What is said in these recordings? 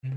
Oh.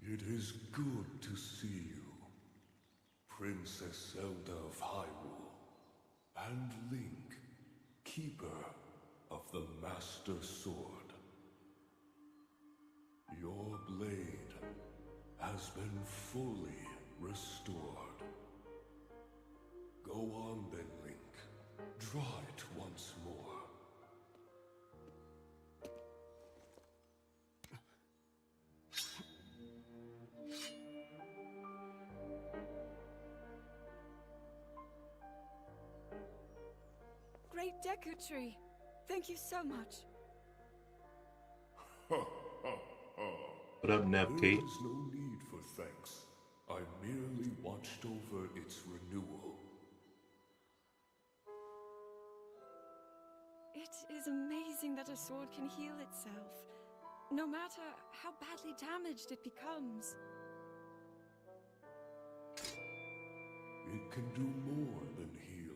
It is good to see you, Princess Zelda of Hyrule, and Link, Keeper of the Master Sword. Your blade has been fully restored. Go on then, Link. Draw it once more. Great Deku Tree! Thank you so much. What up, There Nepkate? is no need for thanks. I merely watched over its renewal. It is amazing that a sword can heal itself, no matter how badly damaged it becomes. It can do more than heal.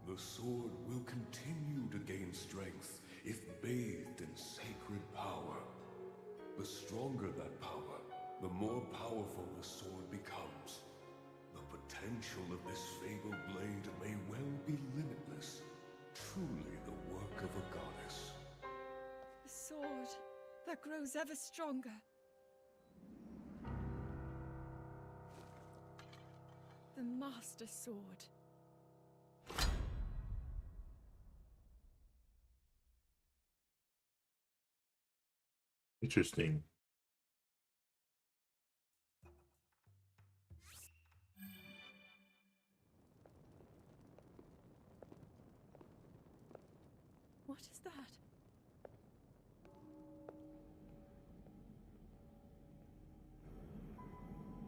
The sword will continue to gain strength if bathed in sacred power. The stronger that power, the more powerful the sword becomes. The potential of this fabled blade may well be limitless. Truly the work of a goddess. A sword that grows ever stronger. The Master Sword. Interesting. What is that?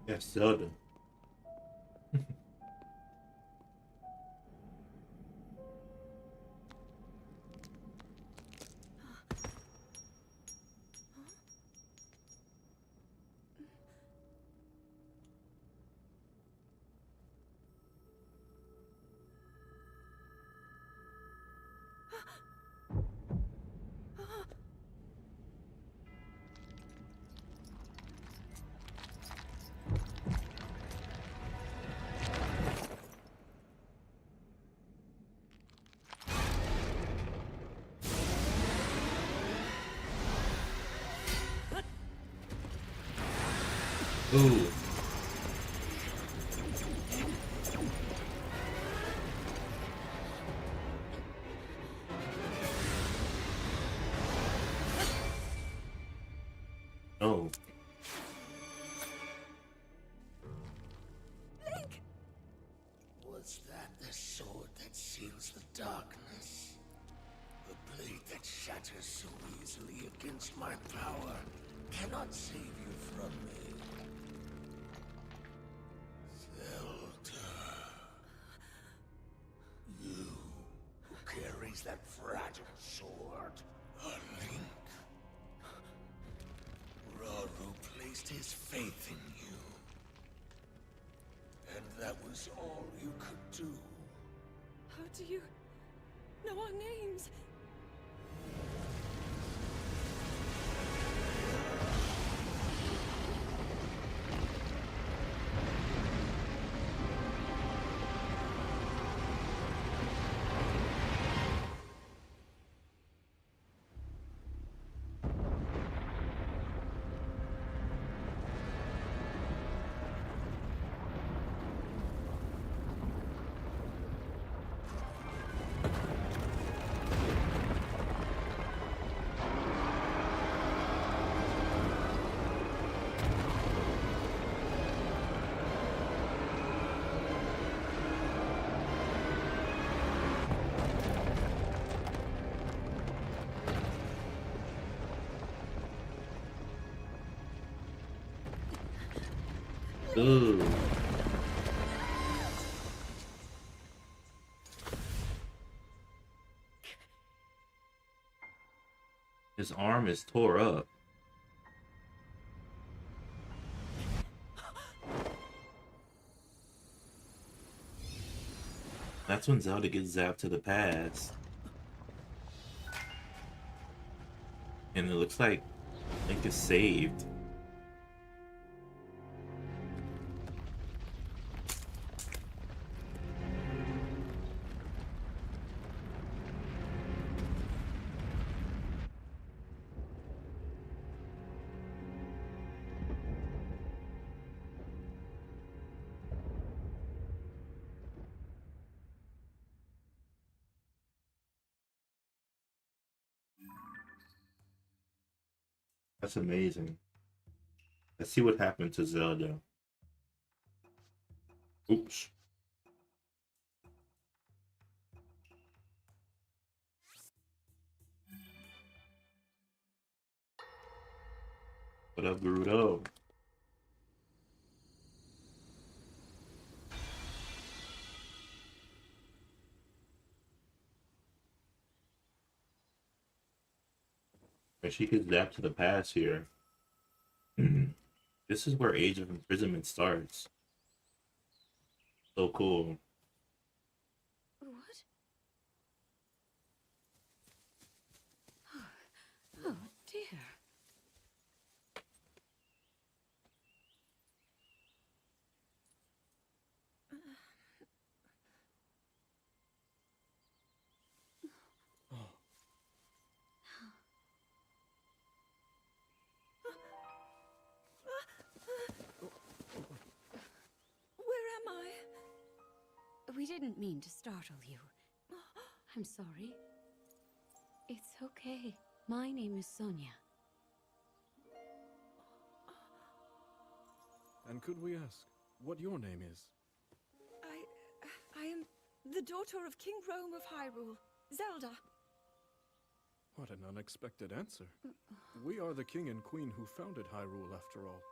That's Zelda. Ooh. Oh. Link! Was that the sword that seals the darkness? The blade that shatters so easily against my power cannot save you from me. Zelda. You who carries that fragile sword. A Link. Raru placed his faith in you. And that was all you could do. How do you know our names? Ooh. His arm is tore up. That's when Zelda gets zapped to the past. And it looks like Link is saved. That's amazing. Let's see what happened to Zelda. Oops. What up, Gerudo? And she gets zapped to the past here. This is where Age of Imprisonment starts. So cool. What? Oh dear. Where am I? We didn't mean to startle you. I'm sorry. It's okay. My name is Sonia. And could we ask what your name is? I am the daughter of King Rome of Hyrule, Zelda. What an unexpected answer. We are the king and queen who founded Hyrule, after all.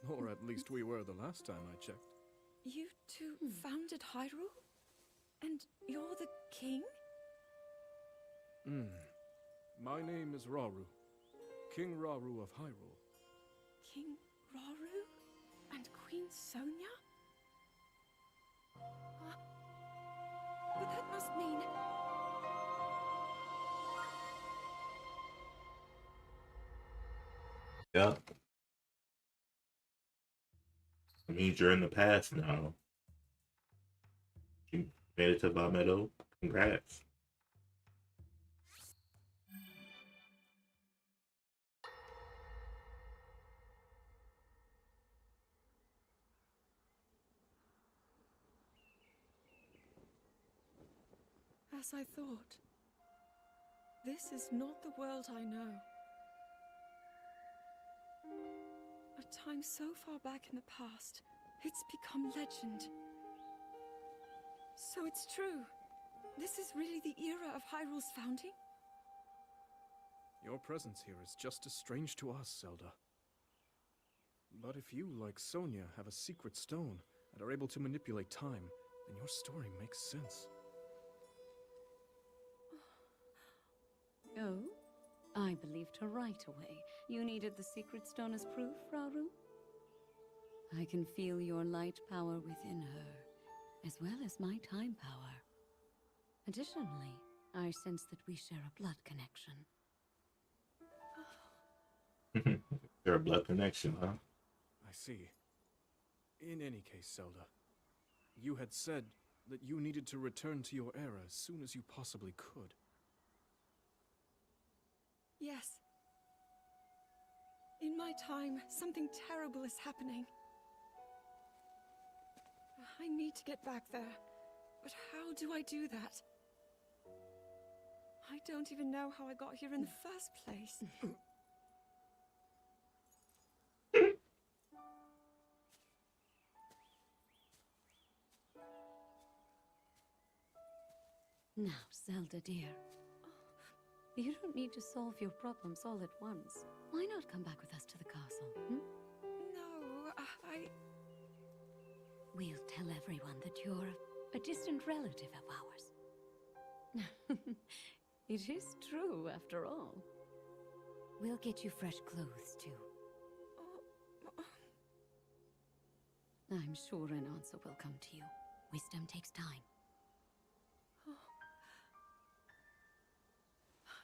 Or at least we were the last time I checked. You two founded Hyrule? And you're the king? My name is Raru. King Raru of Hyrule. King Raru? And Queen Sonia? But that must mean... Yep. It means you're in the past now. You made it to Valmeadow. Congrats. as I thought. This is not the world I know. A time so far back in the past, it's become legend. So it's true. This is really the era of Hyrule's founding? Your presence here is just as strange to us, Zelda. But if you, like Sonia, have a secret stone and are able to manipulate time, then your story makes sense. Oh? I believed her right away. You needed the secret stone as proof, Rauru? I can feel your light power within her, as well as my time power. Additionally, I sense that we share a blood connection. They're a blood connection, huh? I see. In any case, Zelda, you had said that you needed to return to your era as soon as you possibly could. Yes. In my time, something terrible is happening. I need to get back there. But how do I do that? I don't even know how I got here in the first place. Now, Zelda dear, you don't need to solve your problems all at once. Why not come back with us to the castle, hmm? No, We'll tell everyone that you're a distant relative of ours. It is true, after all. We'll get you fresh clothes, too. I'm sure an answer will come to you. Wisdom takes time.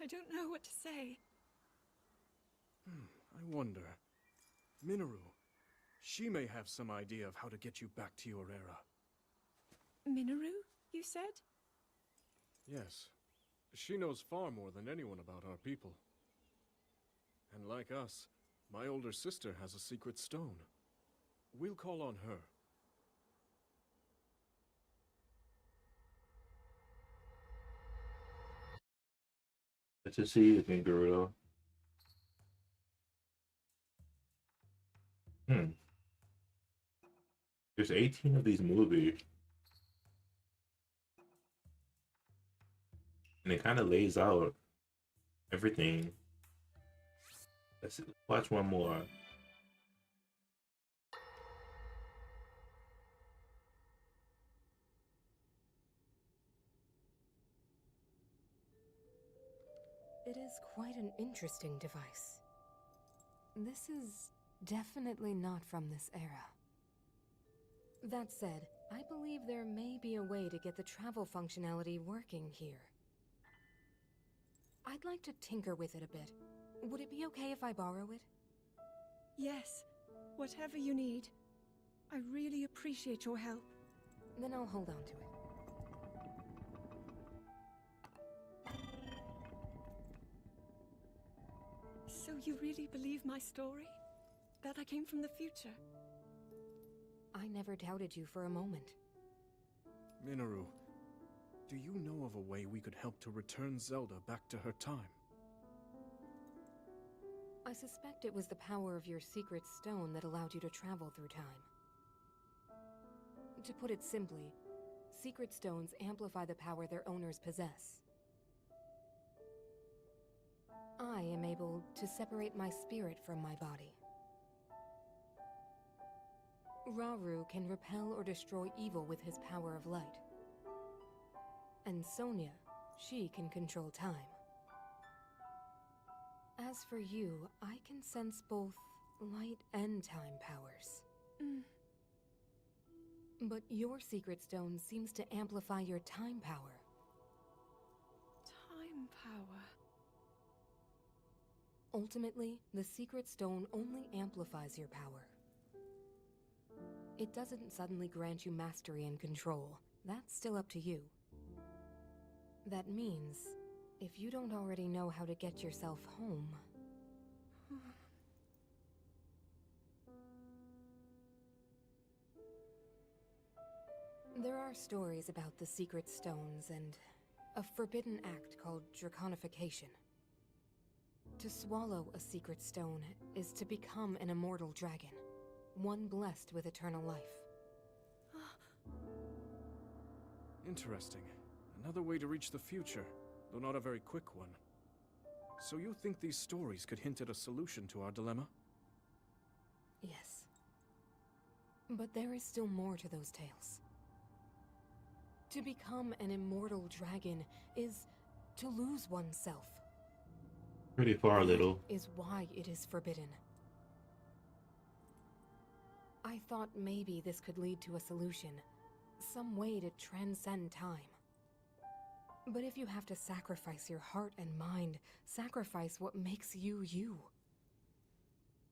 I don't know what to say. I wonder. Minoru, she may have some idea of how to get you back to your era. Minoru, you said? Yes. She knows far more than anyone about our people. And like us, my older sister has a secret stone. We'll call on her. Good to see you again, Gerudo. There's 18 of these movies. And it kind of lays out everything. Let's watch one more. It is quite an interesting device. This is definitely not from this era. That said, I believe there may be a way to get the travel functionality working here. I'd like to tinker with it a bit. Would it be okay if I borrow it? Yes, whatever you need. I really appreciate your help. Then I'll hold on to it. So you really believe my story? That I came from the future? I never doubted you for a moment. Minoru, do you know of a way we could help to return Zelda back to her time? I suspect it was the power of your secret stone that allowed you to travel through time. To put it simply, secret stones amplify the power their owners possess. I am able to separate my spirit from my body. Rauru can repel or destroy evil with his power of light. And Sonia, she can control time. As for you, I can sense both light and time powers. But your secret stone seems to amplify your time power. Time power. Ultimately, the secret stone only amplifies your power. It doesn't suddenly grant you mastery and control. That's still up to you. That means, if you don't already know how to get yourself home... There are stories about the secret stones, and a forbidden act called draconification. To swallow a secret stone is to become an immortal dragon, one blessed with eternal life. Interesting. Another way to reach the future, though not a very quick one. So you think these stories could hint at a solution to our dilemma? Yes. But there is still more to those tales. To become an immortal dragon is to lose oneself. Pretty far, little. That is why it is forbidden. I thought maybe this could lead to a solution, some way to transcend time. But if you have to sacrifice your heart and mind, sacrifice what makes you you.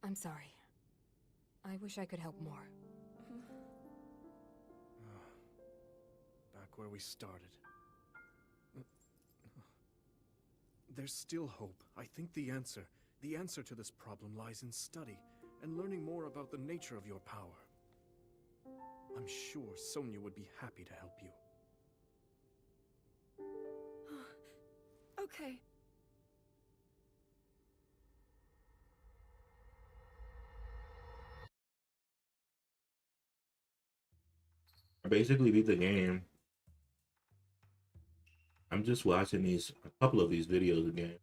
I'm sorry. I wish I could help more. Back where we started. There's still hope. I think the answer to this problem lies in study and learning more about the nature of your power. I'm sure Sonia would be happy to help you. Okay. I basically beat the game. I'm just watching a couple of these videos again.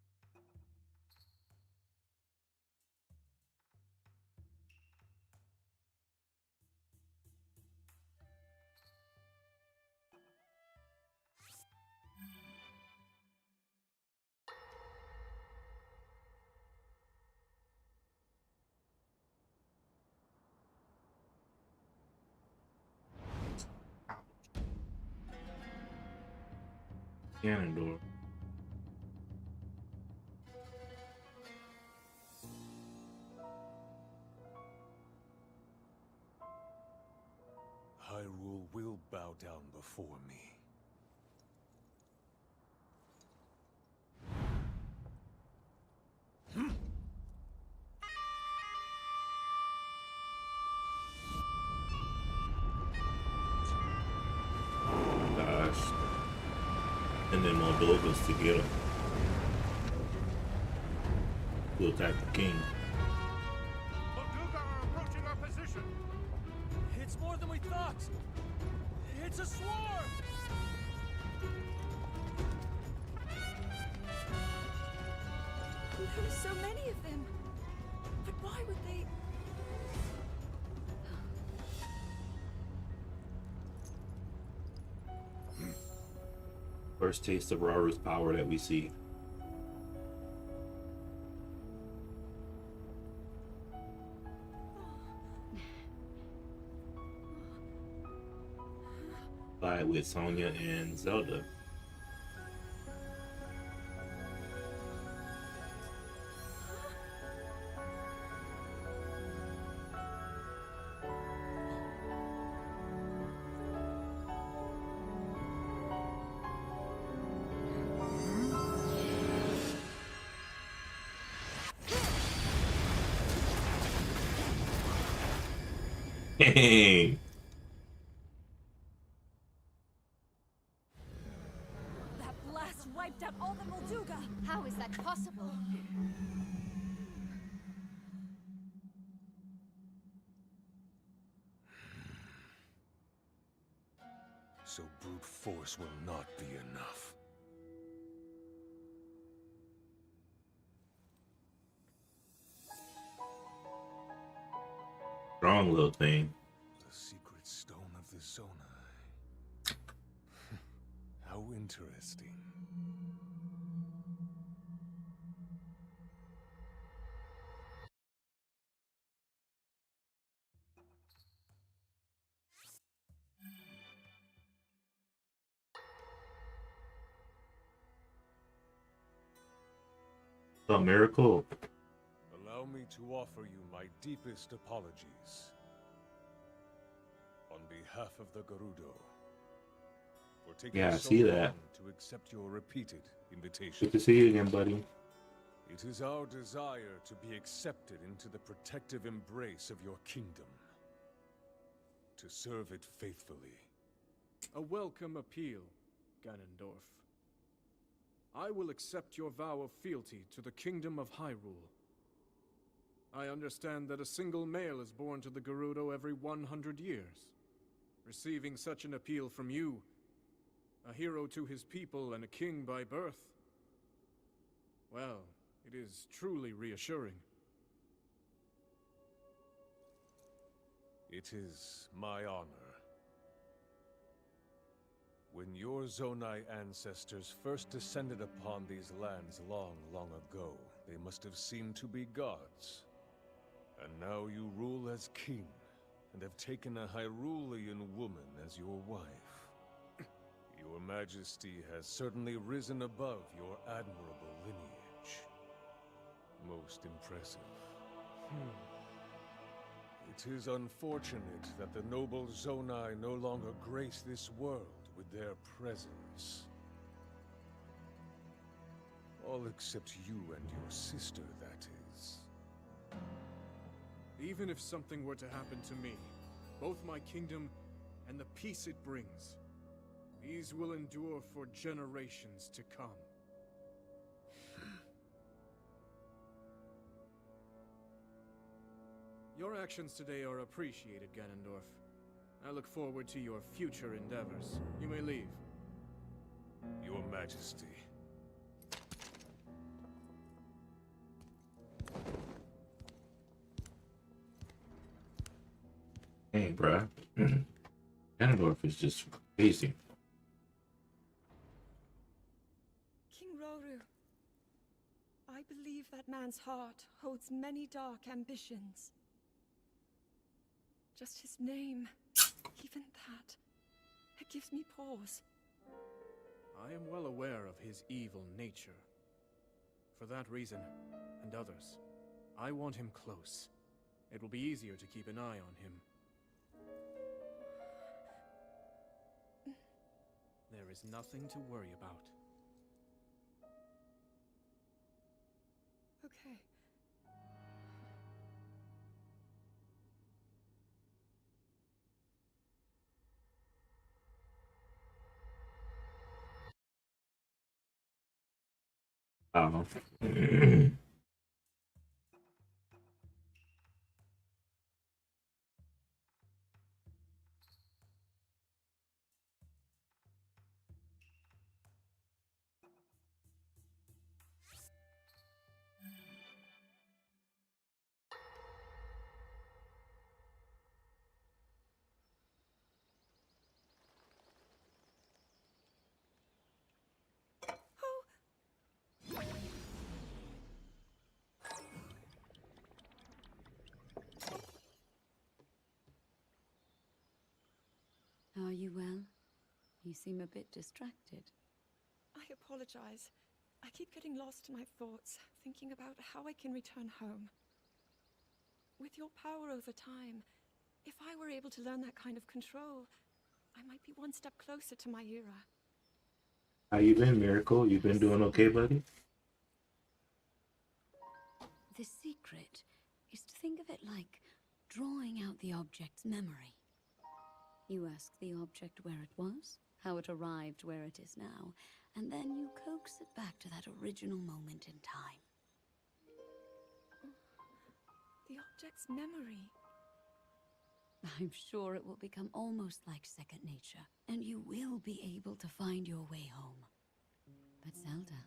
Ganondorf. Hyrule will bow down before me. Gosh. And then Moldova's to get him. To attack the king. Molduga are approaching our position! It's more than we thought! It's a swarm! There are so many of them. But why would they... First taste of Raru's power that we see. Fight with Sonia and Zelda. Hey. That blast wiped out all the Molduga! How is that possible? So brute force will not be enough. Strong little thing. The secret stone of the Zonai. How interesting. A miracle. Allow me to offer you my deepest apologies. On behalf of the Gerudo. For taking Yeah, I so see long that. to accept your repeated invitation. Good to see you again, buddy. It is our desire to be accepted into the protective embrace of your kingdom. To serve it faithfully. A welcome appeal, Ganondorf. I will accept your vow of fealty to the Kingdom of Hyrule. I understand that a single male is born to the Gerudo every 100 years. Receiving such an appeal from you, a hero to his people and a king by birth, well, it is truly reassuring. It is my honor. When your Zonai ancestors first descended upon these lands long, long ago, they must have seemed to be gods. And now you rule as king, and have taken a Hyrulean woman as your wife. Your Majesty has certainly risen above your admirable lineage. Most impressive. It is unfortunate that the noble Zonai no longer grace this world with their presence. All except you and your sister, that is. Even if something were to happen to me, both my kingdom and the peace it brings, these will endure for generations to come. Your actions today are appreciated, Ganondorf. I look forward to your future endeavors. You may leave. Your Majesty. Hey, bruh. Ganondorf is just crazy. King Roru, I believe that man's heart holds many dark ambitions. Just his name, even that, it gives me pause. I am well aware of his evil nature. For that reason, and others, I want him close. It will be easier to keep an eye on him. There is nothing to worry about. Okay. Oh. Are you well? You seem a bit distracted. I apologize. I keep getting lost in my thoughts, thinking about how I can return home. With your power over time, if I were able to learn that kind of control, I might be one step closer to my era. How you been, Miracle? You been doing okay, buddy? The secret is to think of it like drawing out the object's memory. You ask the object where it was, how it arrived where it is now, and then you coax it back to that original moment in time. The object's memory. I'm sure it will become almost like second nature, and you will be able to find your way home. But Zelda,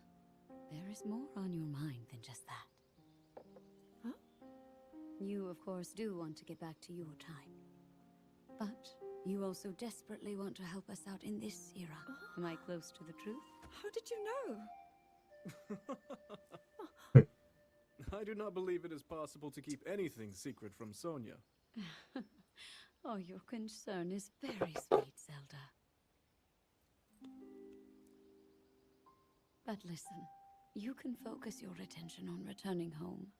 there is more on your mind than just that. Huh? You, of course, do want to get back to your time. But you also desperately want to help us out in this era. Am I close to the truth? How did you know? I do not believe it is possible to keep anything secret from Sonia. Oh, your concern is very sweet, Zelda. But listen, you can focus your attention on returning home.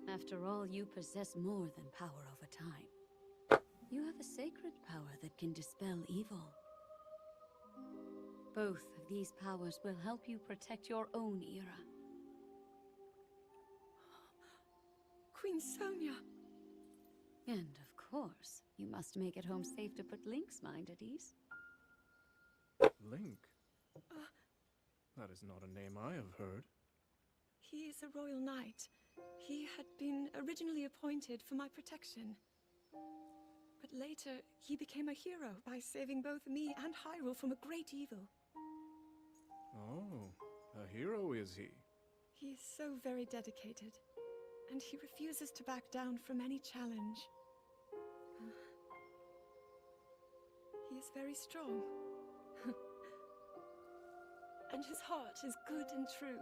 After all, you possess more than power over time. You have a sacred power that can dispel evil. Both of these powers will help you protect your own era. Queen Sonia. And of course, you must make it home safe to put Link's mind at ease. Link? That is not a name I have heard. He is a royal knight. He had been originally appointed for my protection. But later, he became a hero by saving both me and Hyrule from a great evil. Oh, a hero is he? He is so very dedicated, and he refuses to back down from any challenge. He is very strong. And his heart is good and true.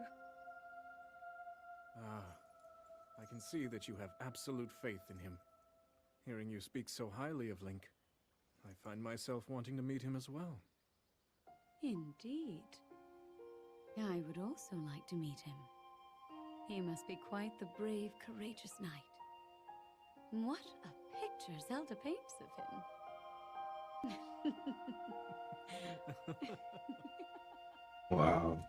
Ah, I can see that you have absolute faith in him. Hearing you speak so highly of Link, I find myself wanting to meet him as well. Indeed. I would also like to meet him. He must be quite the brave, courageous knight. What a picture Zelda paints of him. Wow.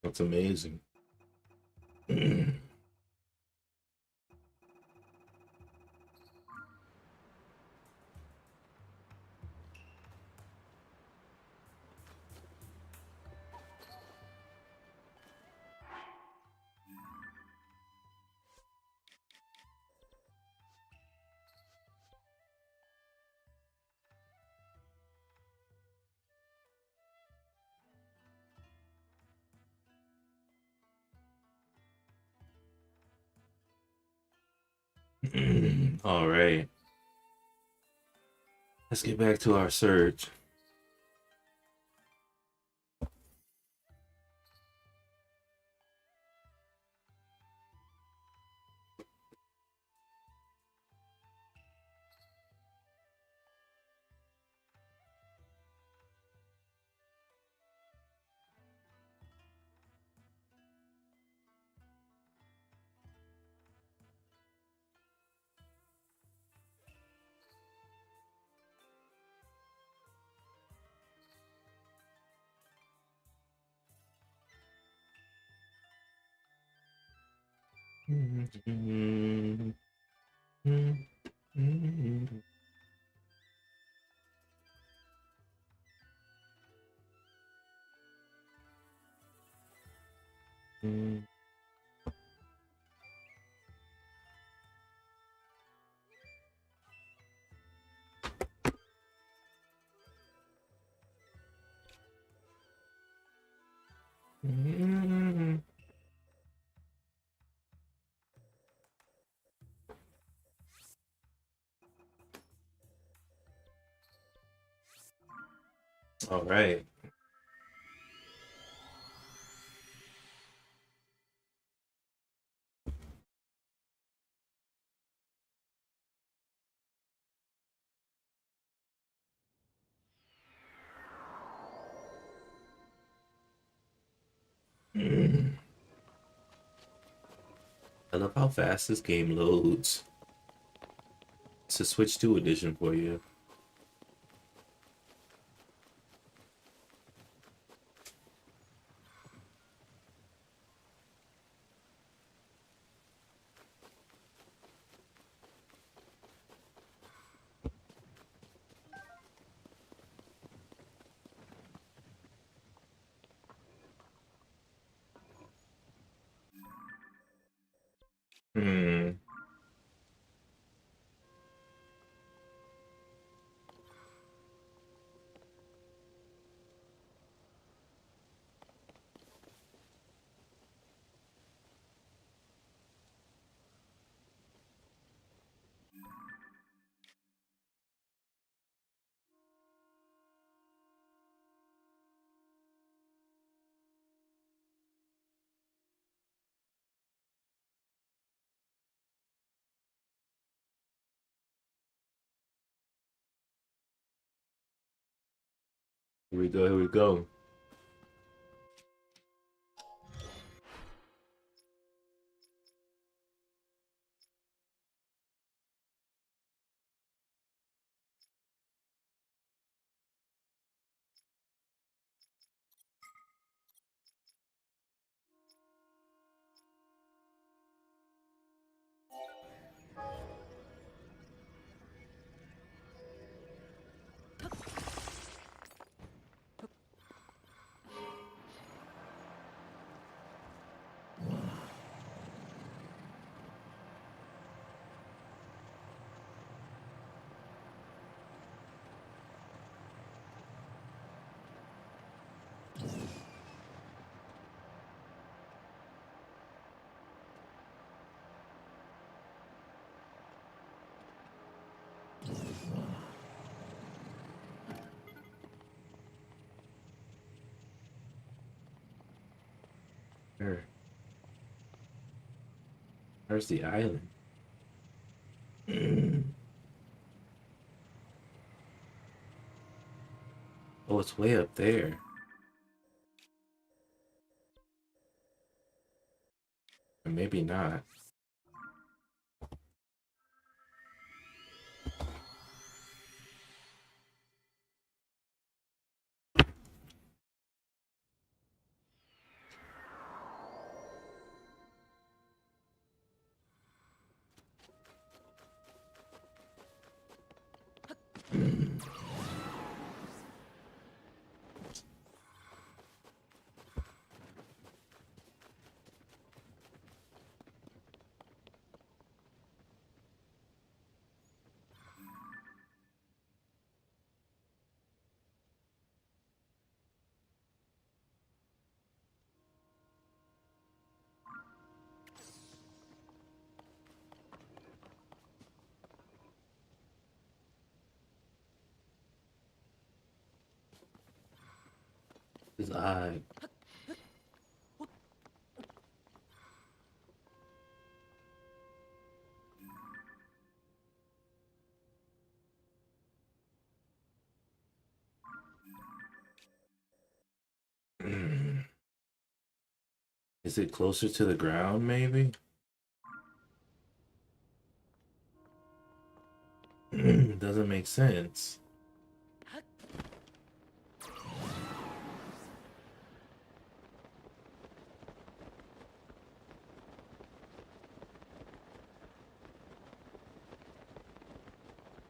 That's amazing. All right. Let's get back to our search. All right. I love how fast this game loads. It's a Switch 2 edition for you. Hmm. Here we go. Here we go. Where? Where's the island? Oh, it's way up there. Or maybe not. His eye. Is it closer to the ground, maybe? Doesn't make sense.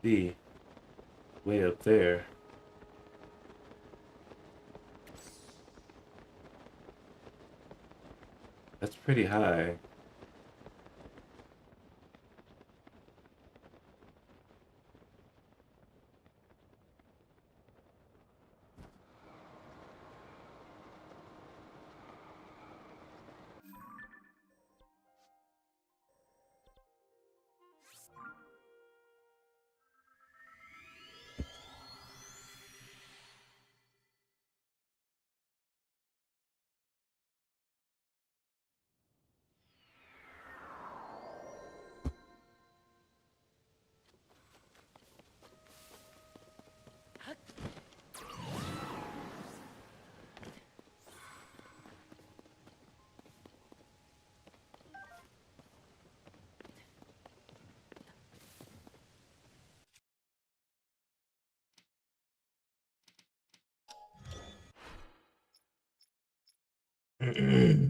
See, way up there. That's pretty high. Hmm.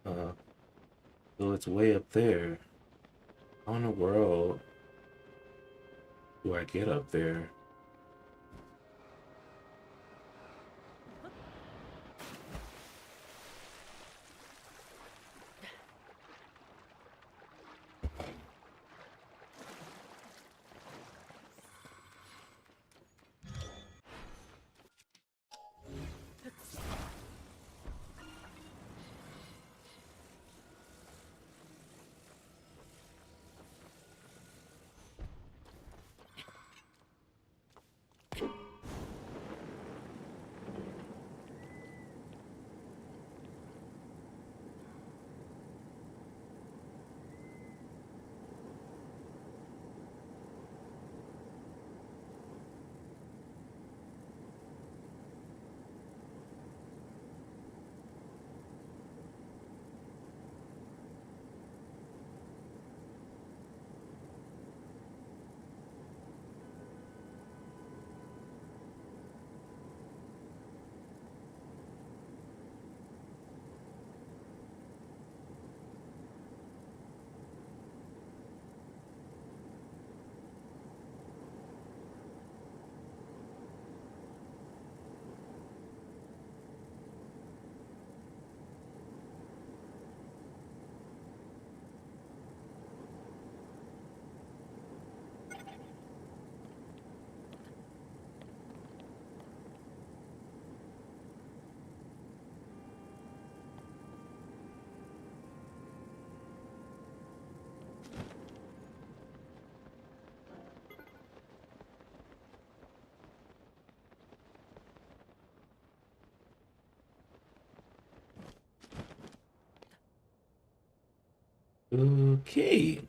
uh, so it's way up there. How in the world do I get up there? Okay.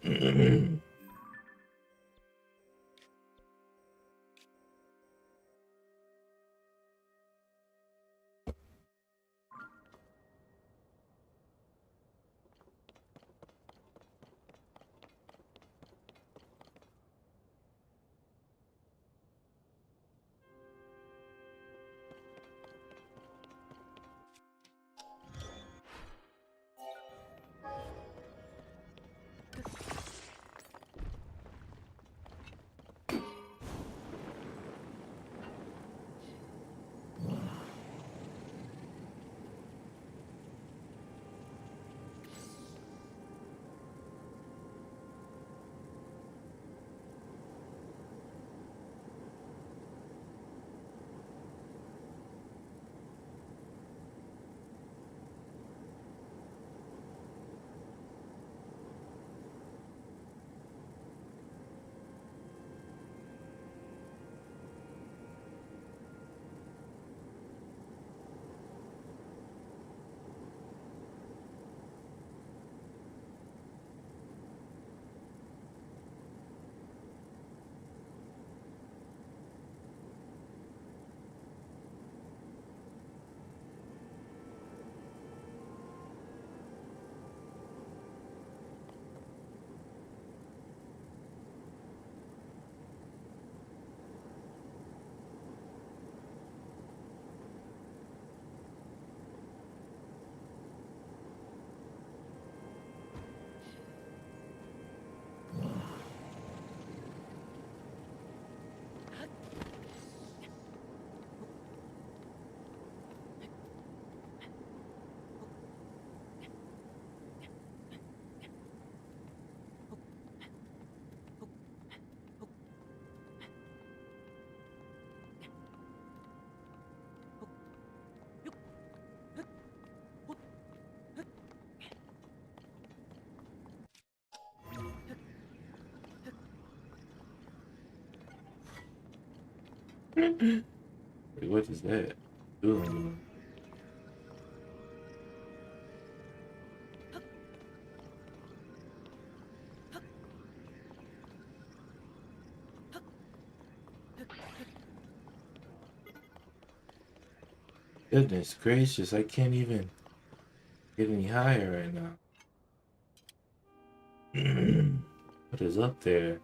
Wait, what is that? Ooh. Goodness gracious, I can't even get any higher right now. What is up there?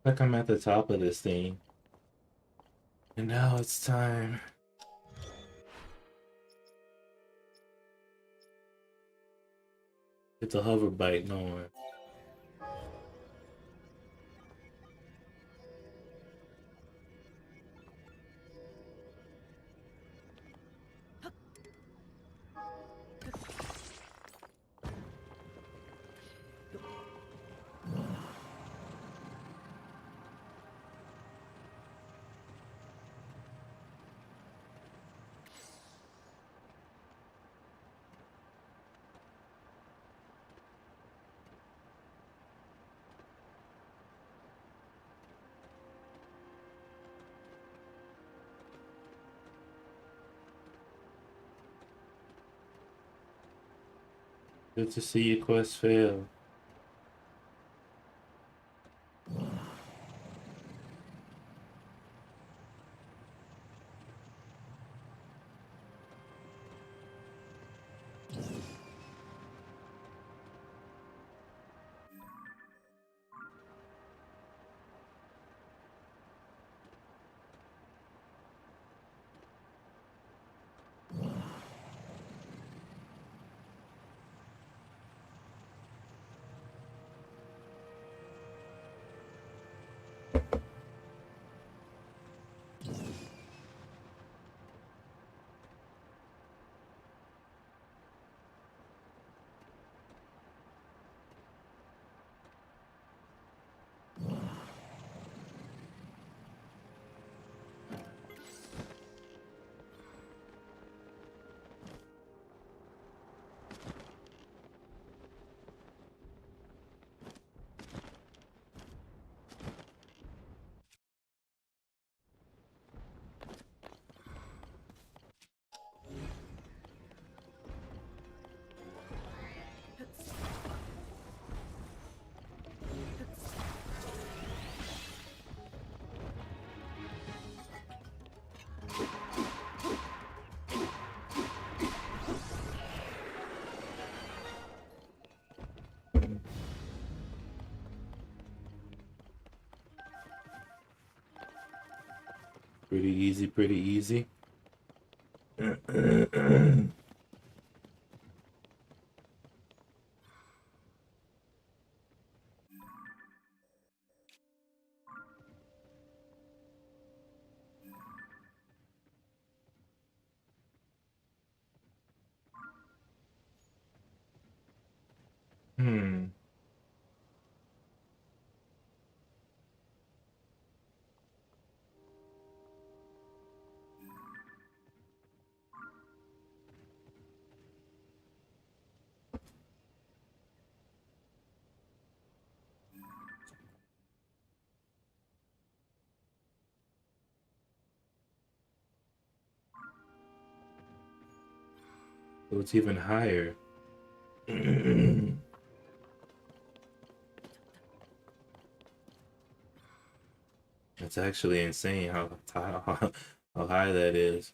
Like I'm at the top of this thing. And now it's time. Get the hover bike going. Good to see your quest fail. Pretty easy, pretty easy. Hmm. So it's even higher. That's actually insane how high that is.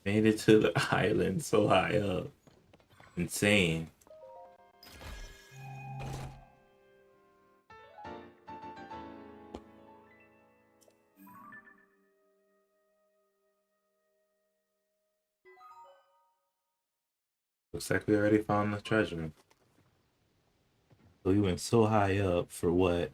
Made it to the island so high up. Insane. Looks like we already found the treasure. We went so high up for what?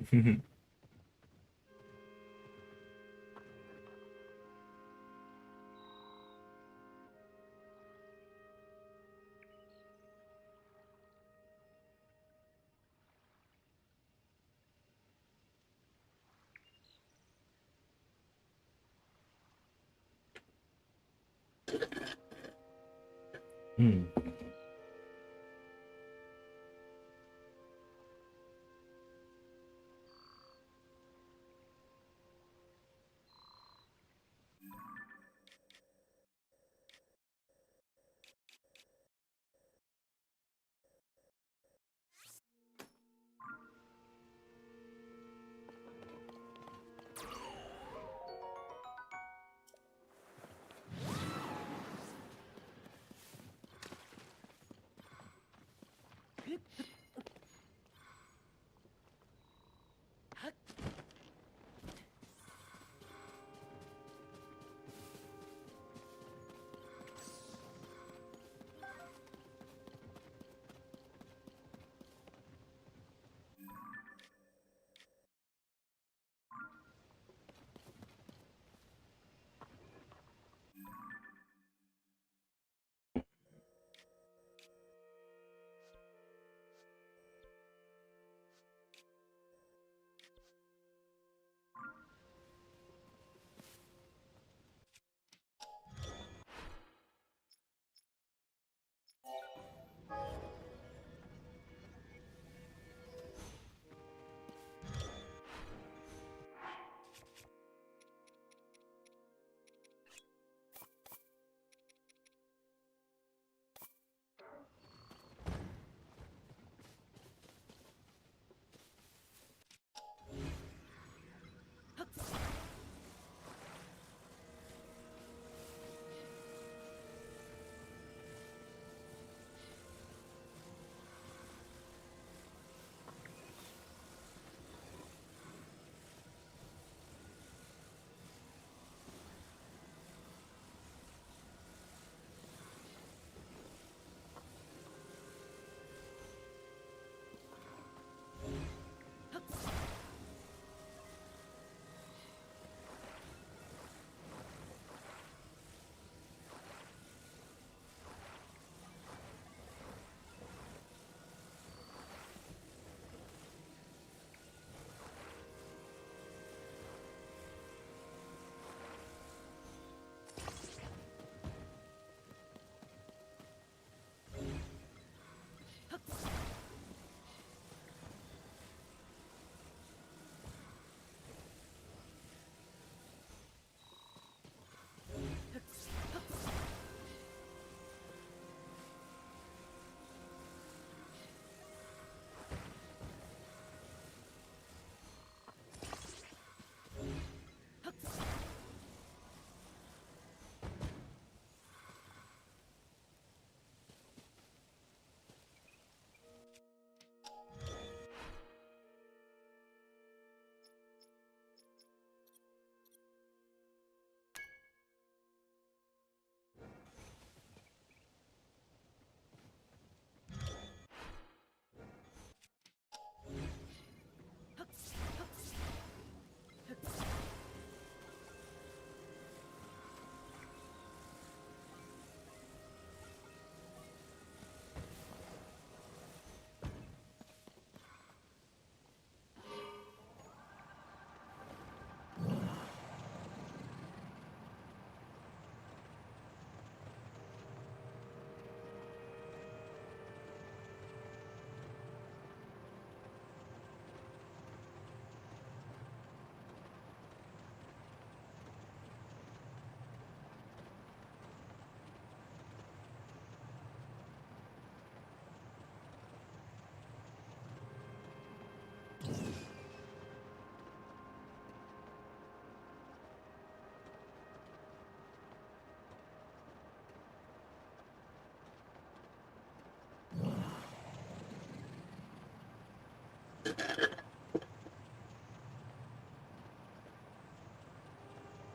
Hmm.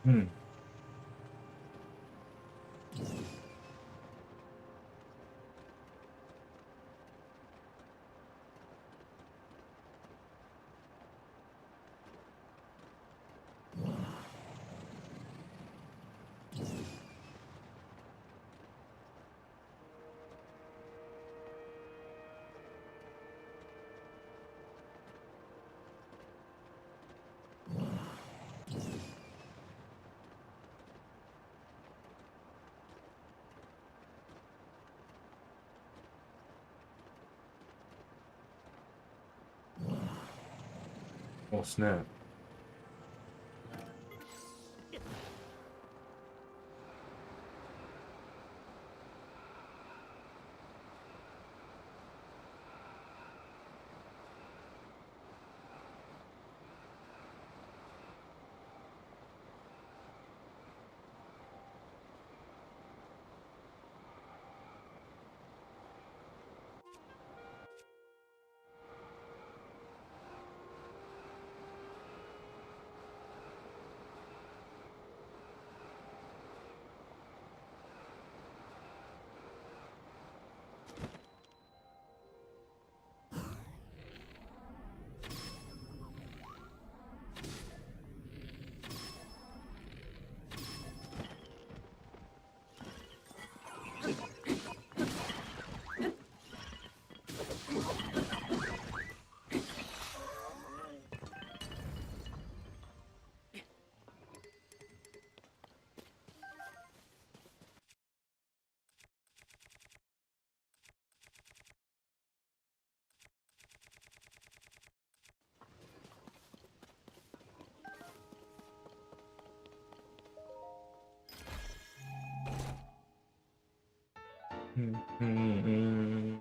Hmm. Oh snap. Mm-hmm.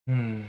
Hmm.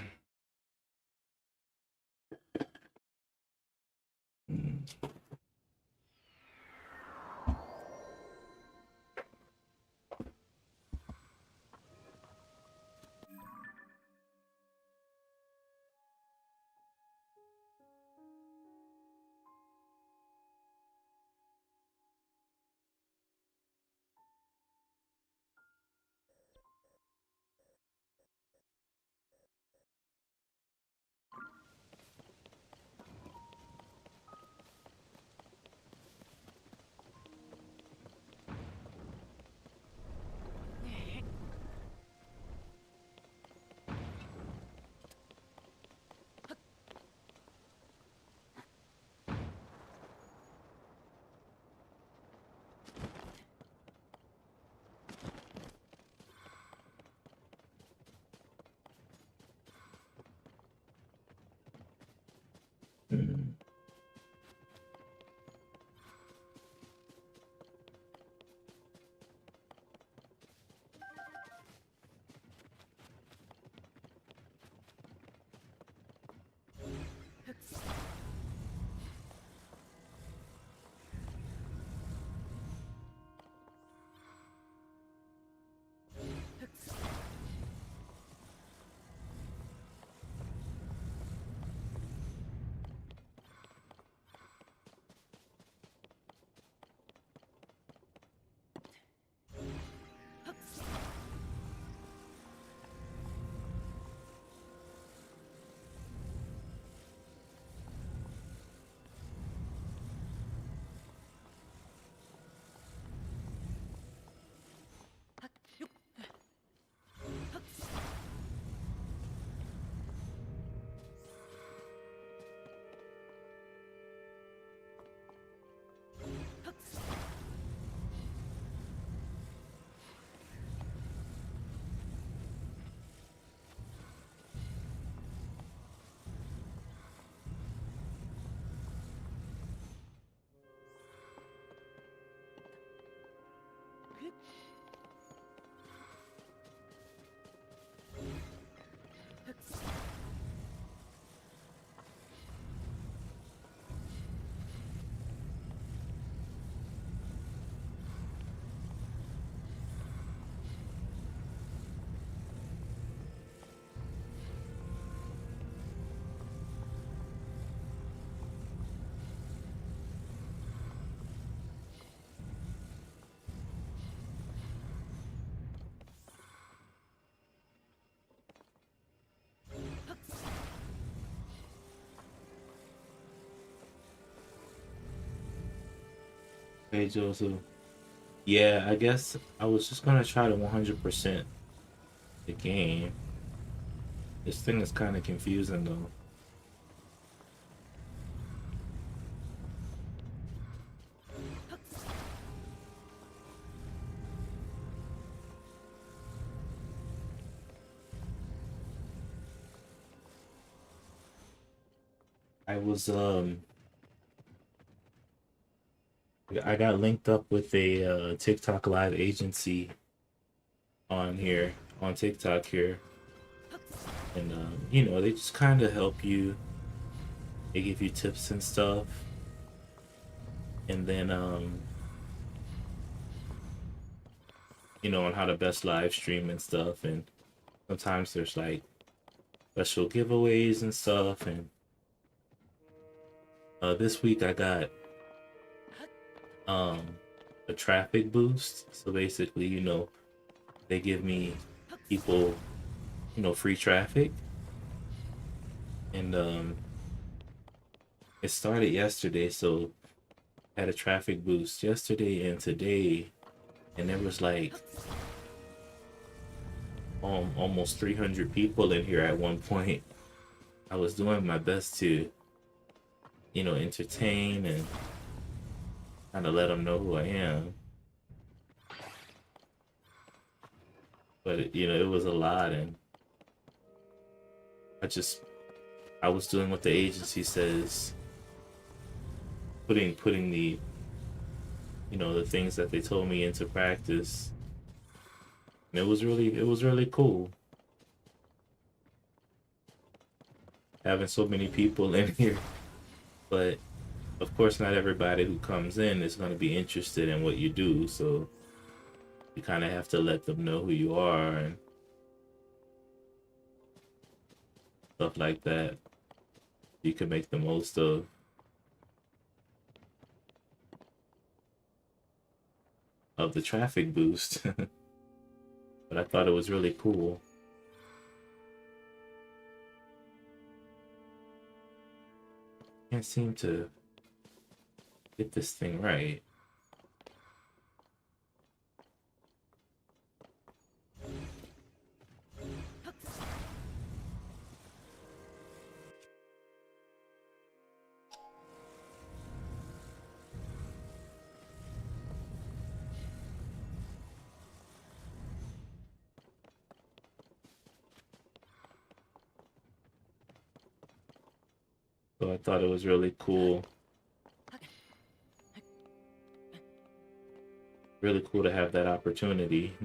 Hey, Joseph. Yeah, I guess I was just gonna try to 100% the game. This thing is kind of confusing though. I was I got linked up with a TikTok live agency on here on TikTok here, and you know they just kind of help you. They give you tips and stuff, and then you know, on how to best live stream and stuff, and sometimes there's like special giveaways and stuff, and this week I got um a traffic boost. So basically, you know, they give me people, you know, free traffic, and it started yesterday, so I had a traffic boost yesterday and today, and there was like almost 300 people in here at one point. I was doing my best to, you know, entertain and kind of let them know who I am. But you know, it was a lot, and I was doing what the agency says, putting the, you know, the things that they told me into practice. And it was really cool having so many people in here. But of course, not everybody who comes in is going to be interested in what you do, so you kind of have to let them know who you are and stuff like that. You can make the most of the traffic boost. But I thought it was really cool. Can't seem to get this thing right. So I thought it was really cool. Really cool to have that opportunity.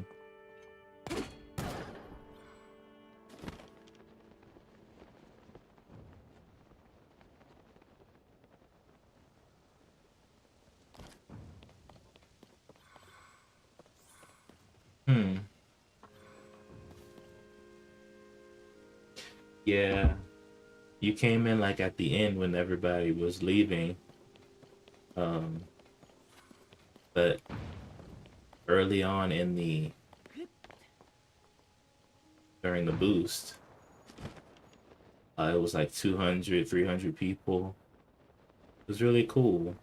Hmm. Yeah. You came in like at the end when everybody was leaving. Um, but early on in the during the boost, it was like 200, 300 people. It was really cool.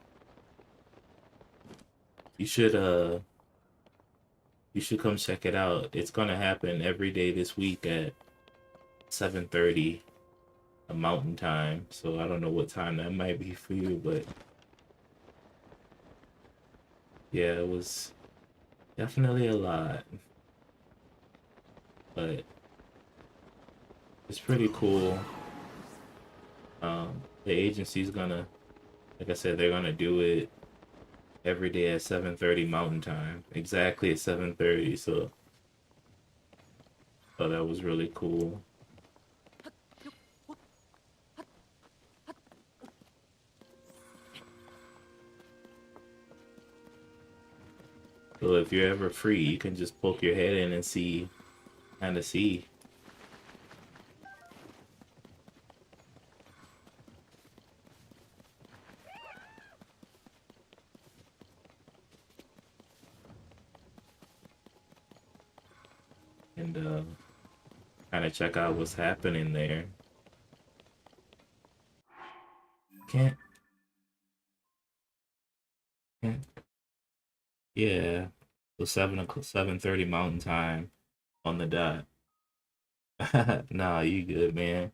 You should uh you should come check it out. It's gonna happen every day this week at 7:30 a mountain time. So I don't know what time that might be for you, but yeah, it was definitely a lot. But it's pretty cool. The agency's gonna, like I said, they're gonna do it every day at 7:30 Mountain Time, exactly at 7:30. So that was really cool. So if you're ever free, you can just poke your head in and see, kind of see. And kind of check out what's happening there. Can't, can't Yeah. So 7:30 Mountain Time on the dot. Nah, you good, man.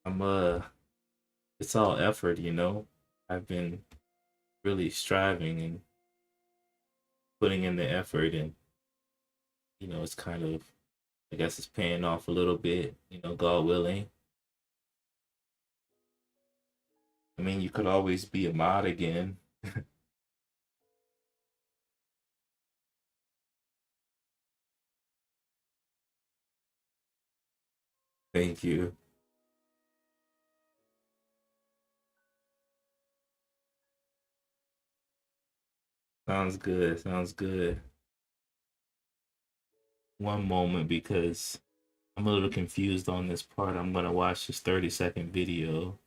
I'm it's all effort, you know. I've been really striving and putting in the effort, and it's kind of, I guess it's paying off a little bit, God willing. I mean, you could always be a mod again. Thank you. Sounds good. Sounds good. One moment, because I'm a little confused on this part. I'm gonna watch this 30-second video.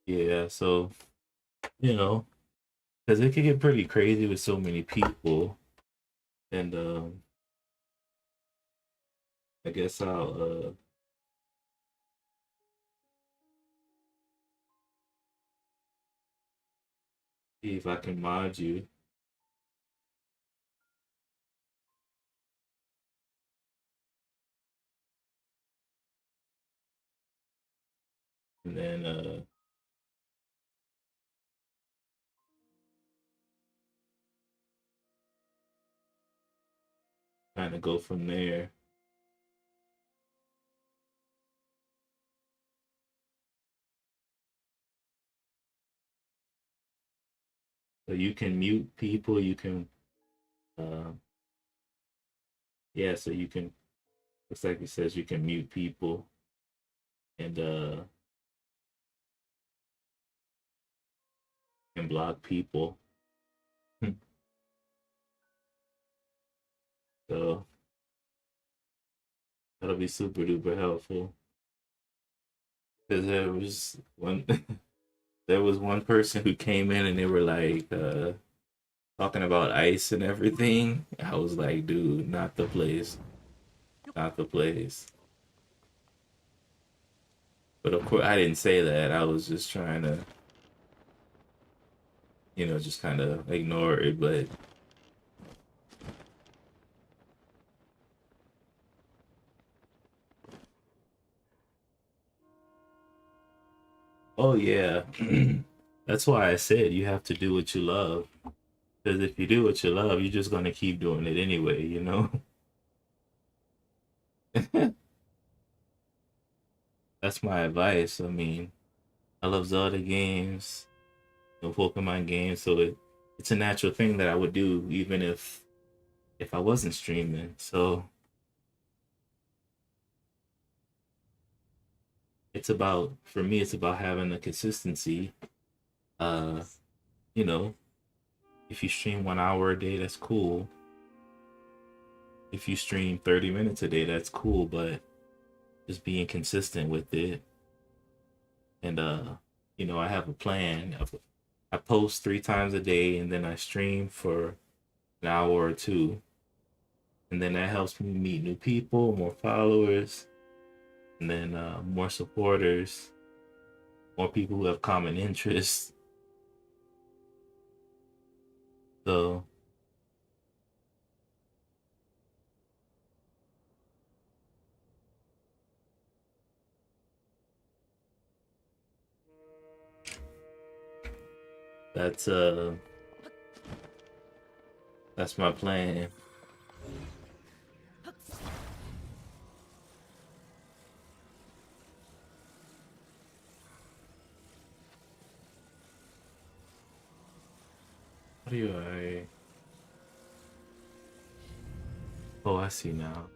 Yeah, so, you know, because it could get pretty crazy with so many people. And I guess I'll see if I can mod you. And then kind of go from there. So you can mute people, you can uh yeah, so you can, looks like it says you can mute people, and and block people. So that'll be super duper helpful. Because there was one person who came in and they were like talking about ice and everything. I was like, dude, not the place. Not the place. But of course I didn't say that. I was just trying to, just kind of ignore it. But oh yeah. That's why I said you have to do what you love. Because if you do what you love, you're just gonna keep doing it anyway, you know? That's my advice. I mean, I love Zelda games, Pokemon games, so it's a natural thing that I would do even if I wasn't streaming. So for me, it's about having the consistency. Uh, you know, if you stream 1 hour a day, that's cool. If you stream 30 minutes a day, that's cool, but just being consistent with it. And I have a plan. I post 3 times a day, and then I stream for an hour or two, and then that helps me meet new people, more followers, and then more supporters, more people who have common interests. So that's uh that's my plan. How do I? Oh, I see now.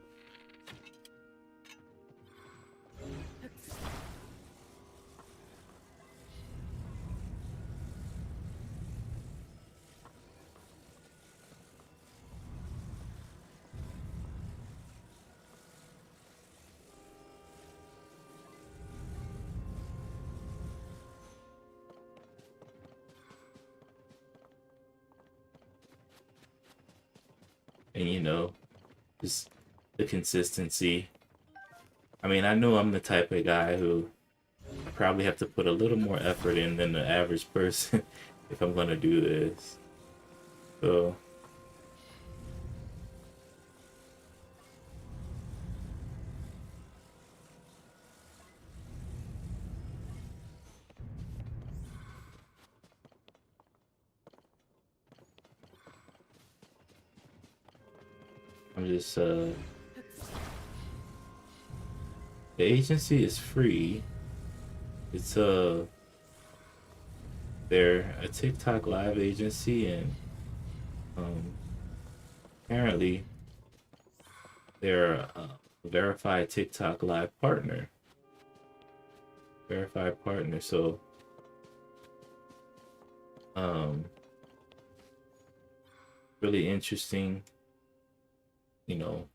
And just the consistency. I mean, I know I'm the type of guy who I probably have to put a little more effort in than the average person if I'm gonna do this. So I'm just the agency is free. It's they're a TikTok live agency, and um apparently they're a verified TikTok live partner. Verified partner. So um really interesting, you know.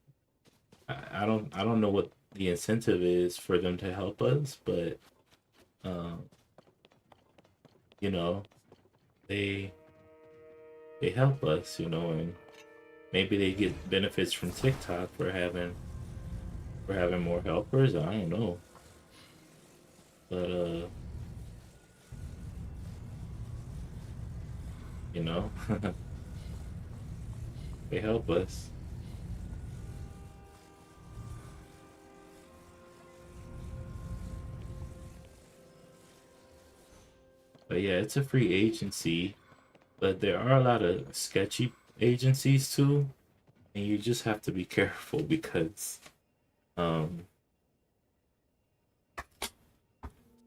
I don't know what the incentive is for them to help us, but um, you know, they they help us, you know, and maybe they get benefits from TikTok for having more helpers. I don't know. But you know, they help us. But yeah, it's a free agency, but there are a lot of sketchy agencies too, and you just have to be careful because um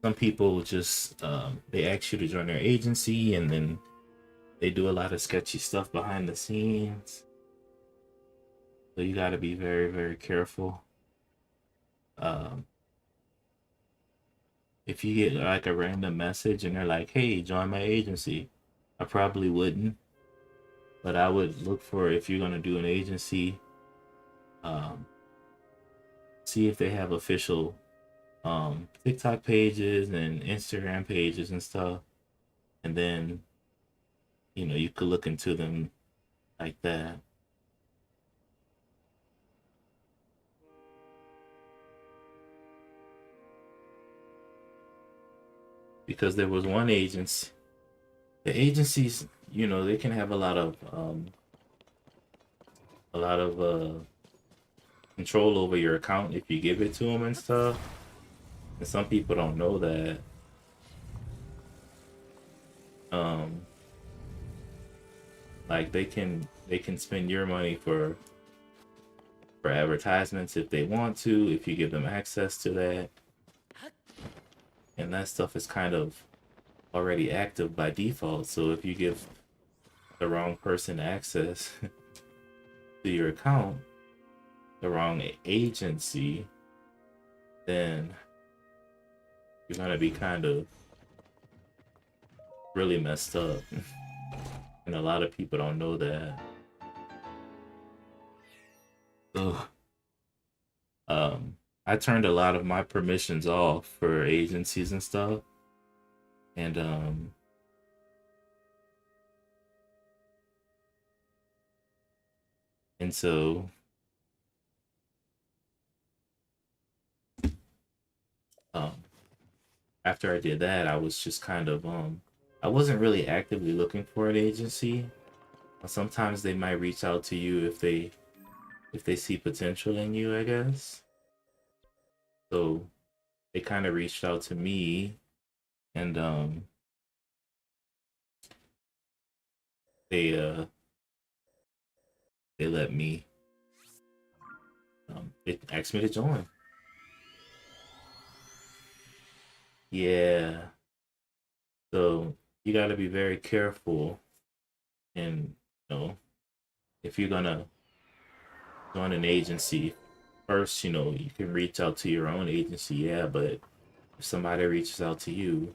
some people just they ask you to join their agency, and then they do a lot of sketchy stuff behind the scenes. So you got to be very, very careful. Um, if you get like a random message and they're like, "Hey, join my agency," I probably wouldn't, but I would look for, if you're gonna do an agency, um, see if they have official TikTok pages and Instagram pages and stuff, and then you could look into them like that. Because there was one agency, the agencies, they can have a lot of control over your account if you give it to them and stuff. And some people don't know that. Um, like they can spend your money for advertisements if they want to, if you give them access to that. And that stuff is kind of already active by default. So if you give the wrong person access to your account, the wrong agency, then you're gonna be kind of really messed up. And a lot of people don't know that. Ugh. I turned a lot of my permissions off for agencies and stuff. And so um after I did that, I was just kind of I wasn't really actively looking for an agency. Sometimes they might reach out to you if they see potential in you, I guess. So they kind of reached out to me, and they uh they let me they asked me to join. Yeah. So you got to be very careful, and if you're gonna join an agency, first, you can reach out to your own agency, yeah, but if somebody reaches out to you,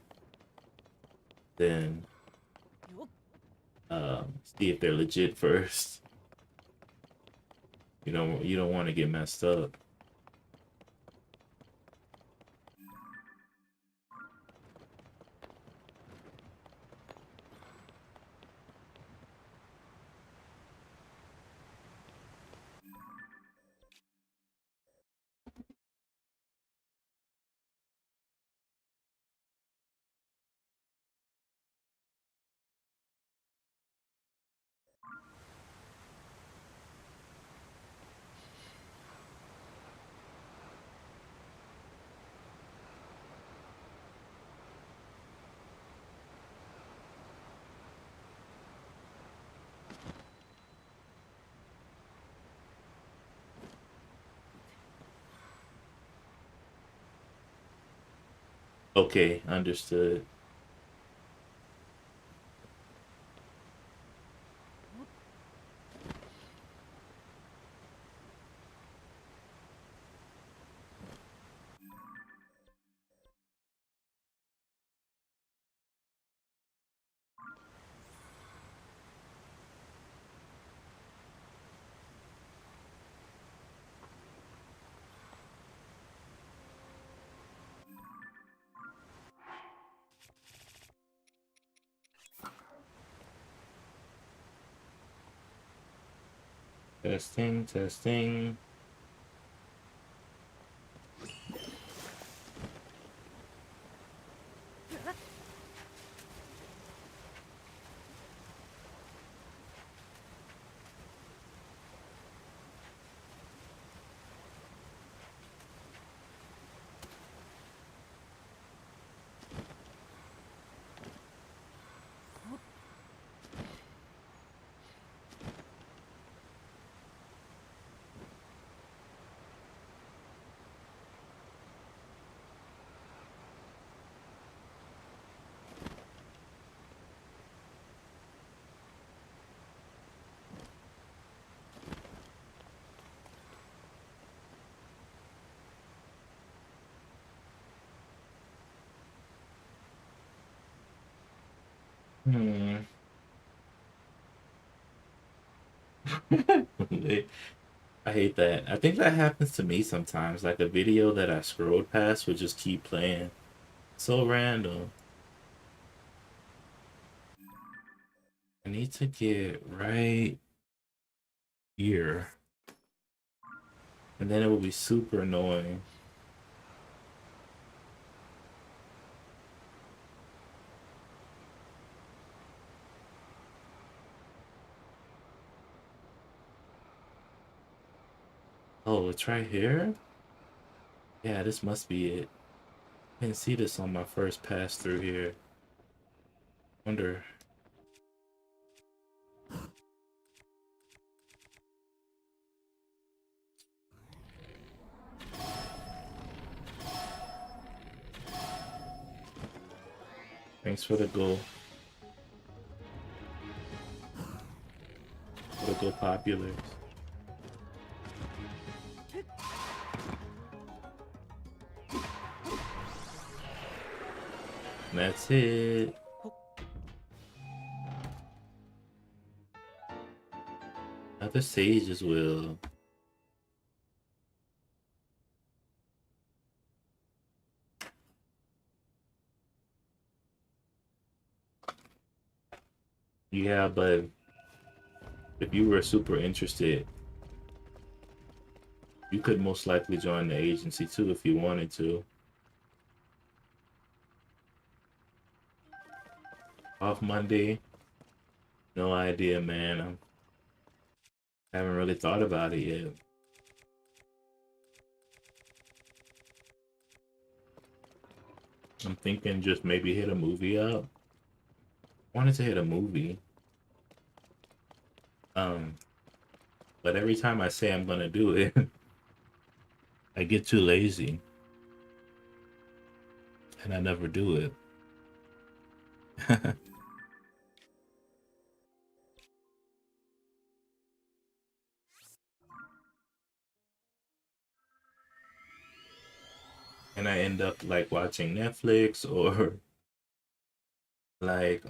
then see if they're legit first. You don't want to get messed up. Okay, understood. Testing, testing. Hmm. I hate that. I think that happens to me sometimes. Like a video that I scrolled past would just keep playing. So random. I need to get right here. And then it will be super annoying. Oh, it's right here? Yeah, this must be it. I didn't see this on my first pass through here. Wonder. Thanks for the go. For the go populars. And that's it. Other sages will. Yeah, but if you were super interested, you could most likely join the agency too if you wanted to. Off Monday? No idea, man. I haven't really thought about it yet. I'm thinking just maybe hit a movie up. Wanted to hit a movie. But every time I say I'm gonna do it, I get too lazy. And I never do it. And I end up like watching Netflix or like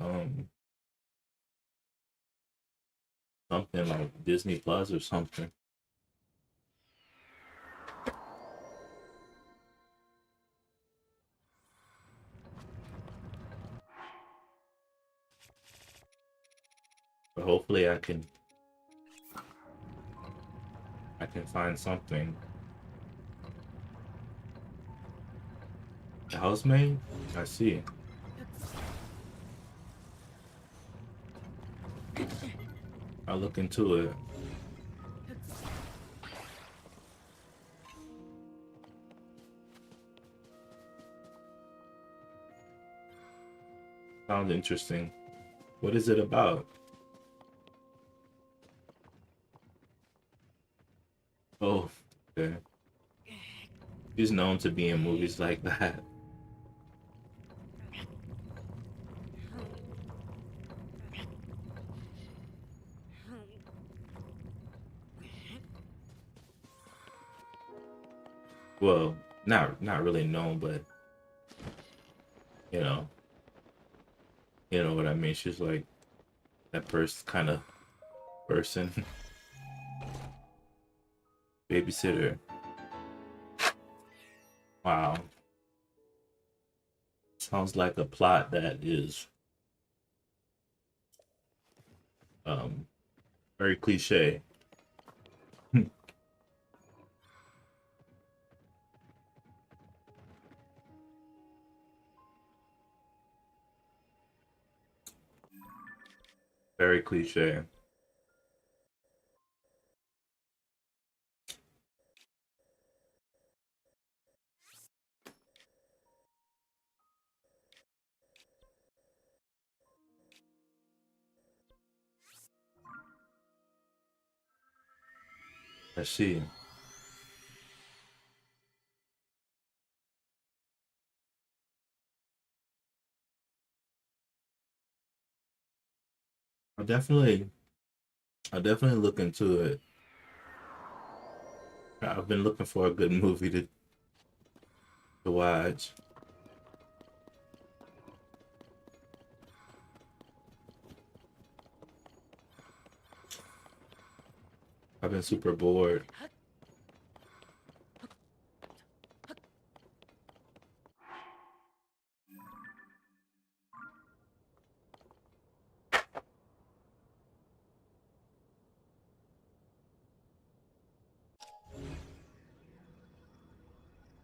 something like Disney Plus or something. But hopefully I can find something. The housemaid? I see. I'll look into it. Sounds interesting. What is it about? Oh, okay. She's known to be in movies like that. Well, not really known, but you know, you know what I mean. She's like that person kind of person, babysitter. Wow, sounds like a plot that is um very cliche. Very cliche. Let's see. I'll definitely, I'll definitely look into it. I've been looking for a good movie to watch. I've been super bored.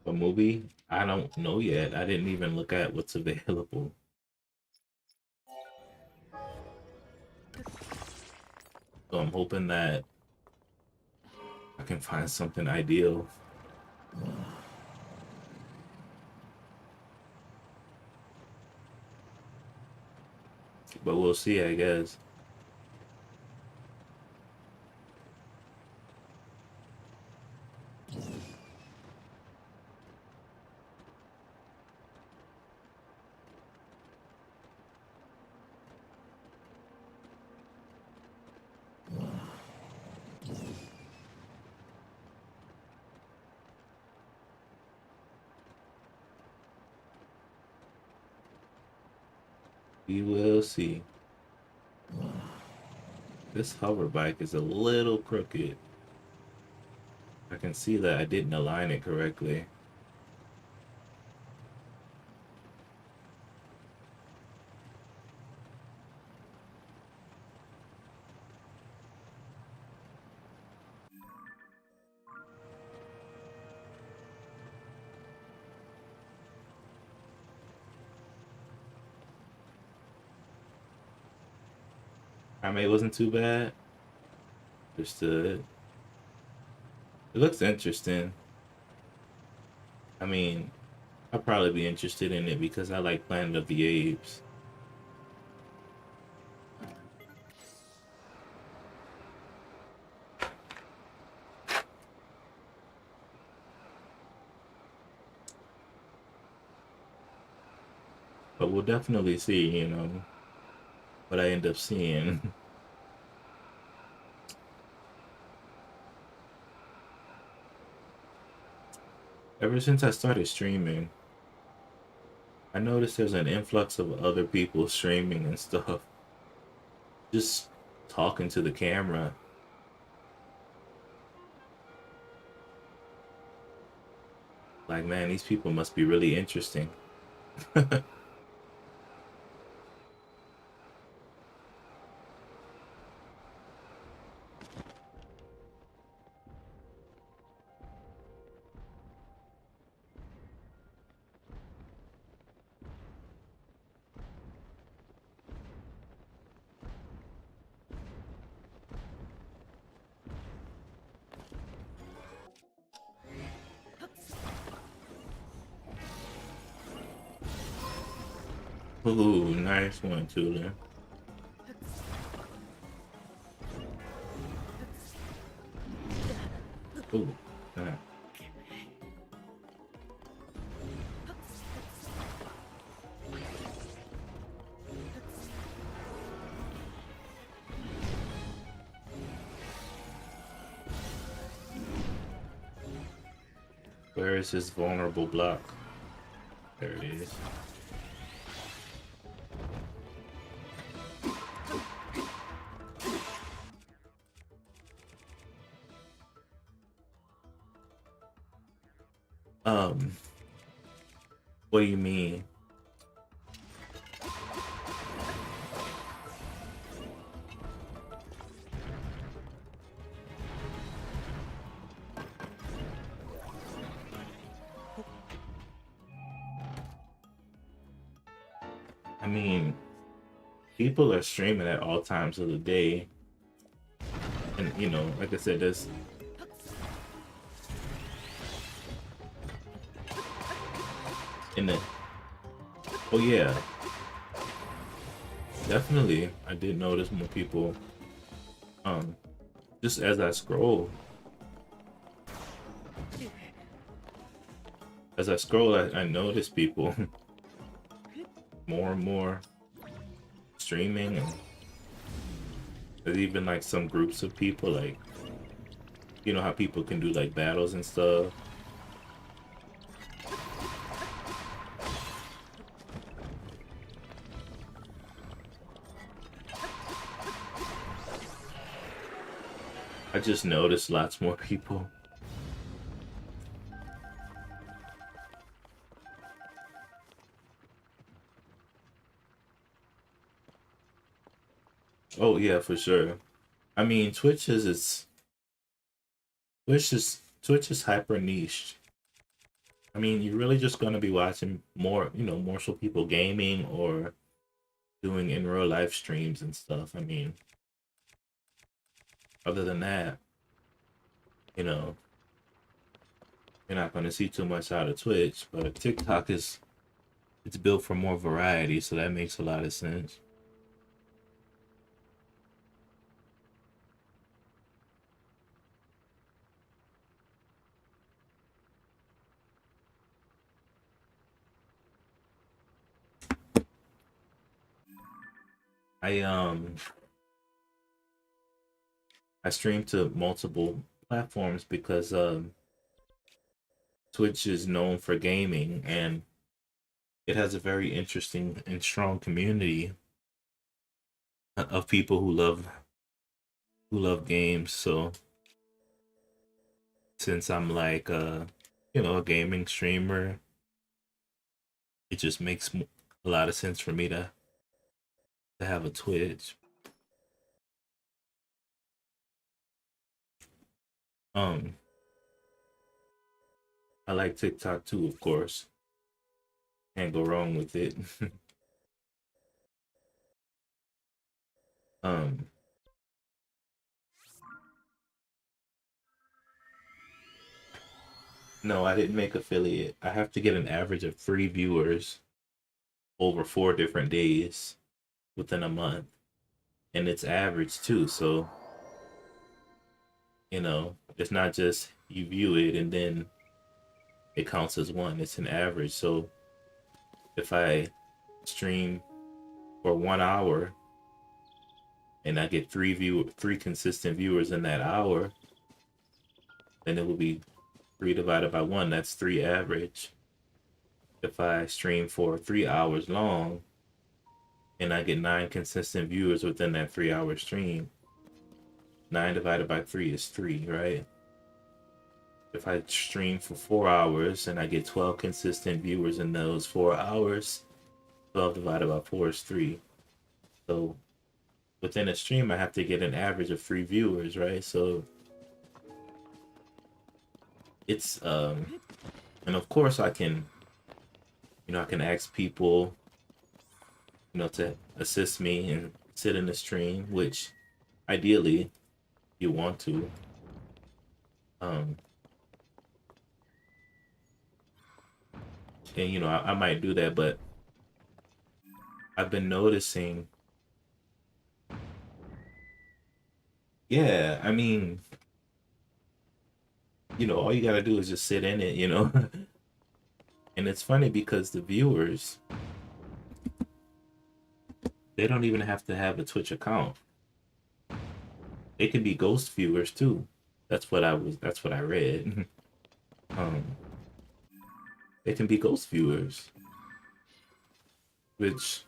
A movie? I don't know yet. I didn't even look at what's available. So I'm hoping that I can find something ideal. But we'll see, I guess. We will see. This hover bike is a little crooked. I can see that I didn't align it correctly. I mean, it wasn't too bad. Understood. It looks interesting. I mean, I'll probably be interested in it because I like Planet of the Apes. But we'll definitely see, what I end up seeing. Ever since I started streaming, I noticed there's an influx of other people streaming and stuff. Just talking to the camera. Like, man, these people must be really interesting. Ooh, nice one, Tula. Ooh, nah. Where is his vulnerable block? There it is. What do you mean? I mean, people are streaming at all times of the day. And, you know, like I said, there's... In the... Oh, yeah. Definitely, I did notice more people. Just as I scroll. As I scroll, I notice people more and more streaming, and there's even like some groups of people, like, you know how people can do like battles and stuff. I just noticed lots more people. Oh yeah, for sure. I mean, Twitch is hyper niche. I mean, you're really just gonna be watching more, you know, more so people gaming or doing in real life streams and stuff. I mean, other than that, you know, you're not gonna see too much out of Twitch. But TikTok is it's built for more variety, so that makes a lot of sense. I um I stream to multiple platforms because Twitch is known for gaming, and it has a very interesting and strong community of people who love games. So since I'm like you know, a gaming streamer, it just makes a lot of sense for me to have a Twitch. Um I like TikTok too, of course. Can't go wrong with it. um no, I didn't make affiliate. I have to get an average of 3 viewers over 4 different days within a month. And it's average too, so you know, it's not just you view it and then it counts as one. It's an average. So if I stream for 1 hour and I get three consistent viewers in that hour, then it will be 3 divided by 1. That's 3 average. If I stream for 3 hours long and I get 9 consistent viewers within that 3 hour stream, 9 divided by 3 is 3, right? If I stream for 4 hours and I get 12 consistent viewers in those 4 hours, 12 divided by 4 is 3. So within a stream, I have to get an average of 3 viewers, right? So it's and of course I can, you know, I can ask people, you know, to assist me and sit in the stream, which ideally you want to. Um, and you know, I might do that, but I've been noticing, yeah, I mean, you know, all you gotta do is just sit in it, you know. And it's funny because the viewers, they don't even have to have a Twitch account. They can be ghost viewers too. That's what I read. um they can be ghost viewers, which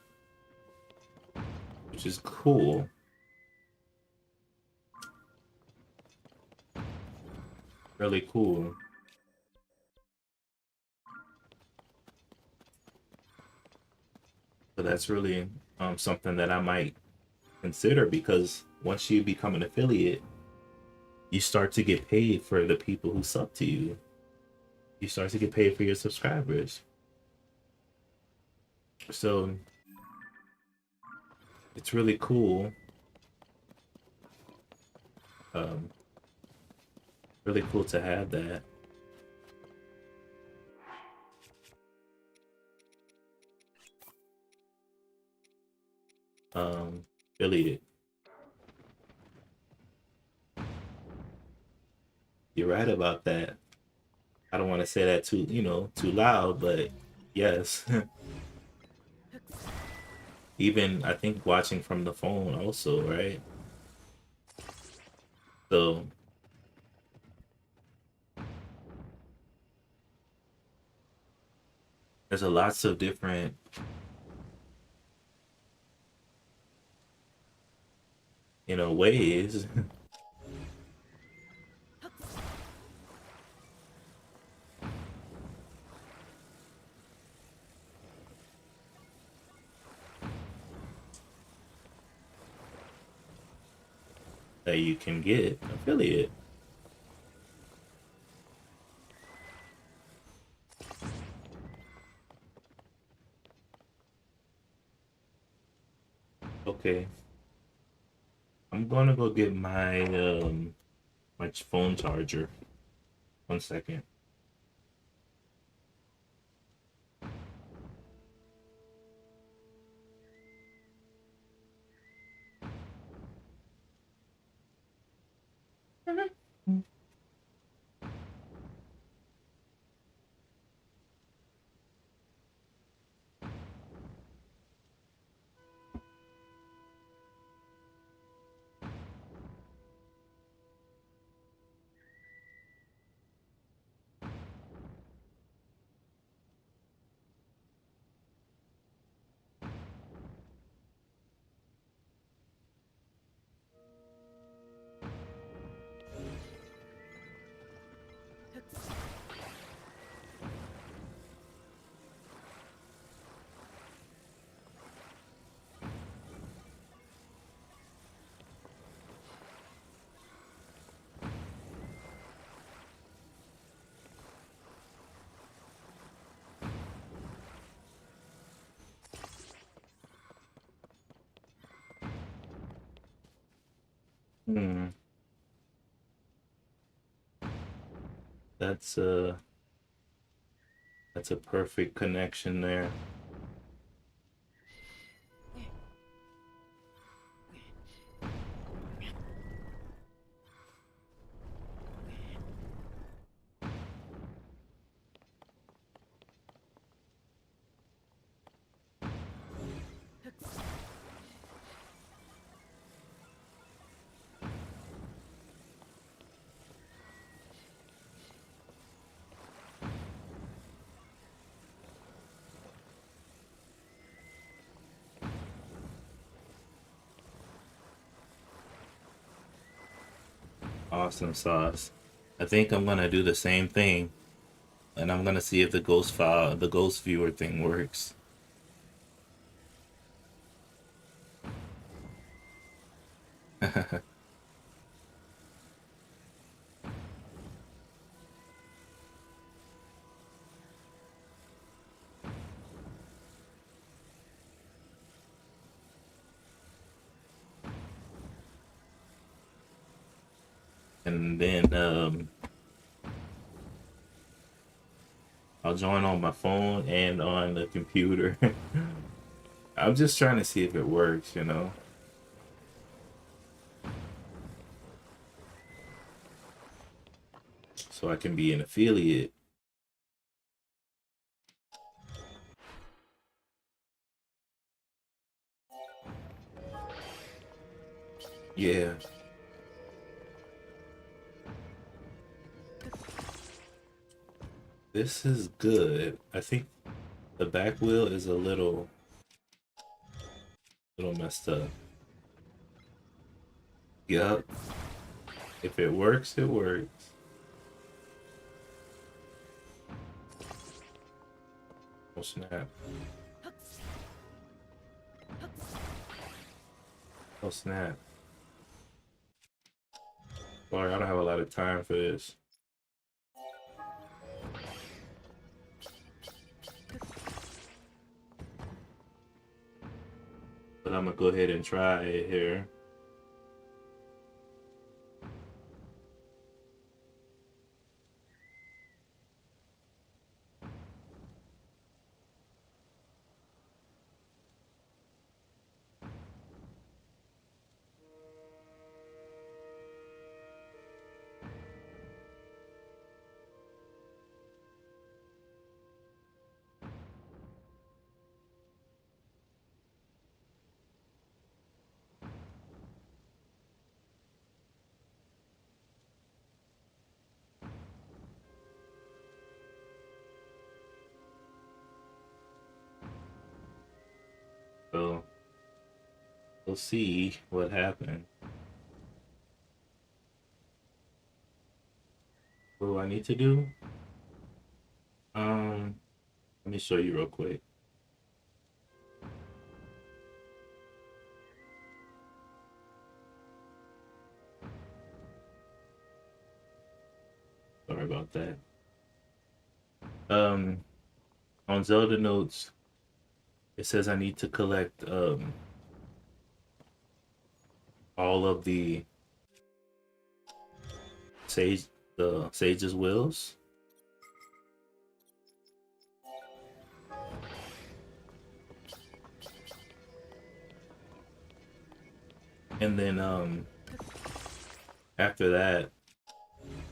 is cool. Really cool. So that's really something that I might consider, because once you become an affiliate, you start to get paid for the people who sub to you. You start to get paid for your subscribers. So it's really cool. Um, really cool to have that. Affiliate. You're right about that. I don't want to say that too, too loud, but yes. Even I think watching from the phone also, right? So there's a lots of different ways. That you can get affiliate. Okay. I'm gonna go get my phone charger. 1 second. Hmm. That's a perfect connection there. Awesome sauce. I think I'm gonna do the same thing, and I'm gonna see if the ghost viewer thing works. And then I'll join on my phone and on the computer. I'm just trying to see if it works. So I can be an affiliate. Yeah. This is good. I think the back wheel is a little messed up. Yup. If it works, it works. Oh snap. Oh snap. Sorry, I don't have a lot of time for this. But I'm gonna go ahead and try it here. So we'll see what happened. What do I need to do? Let me show you real quick. Sorry about that. Um, on Zelda notes, it says I need to collect all of sage the sage's wills. And then after that,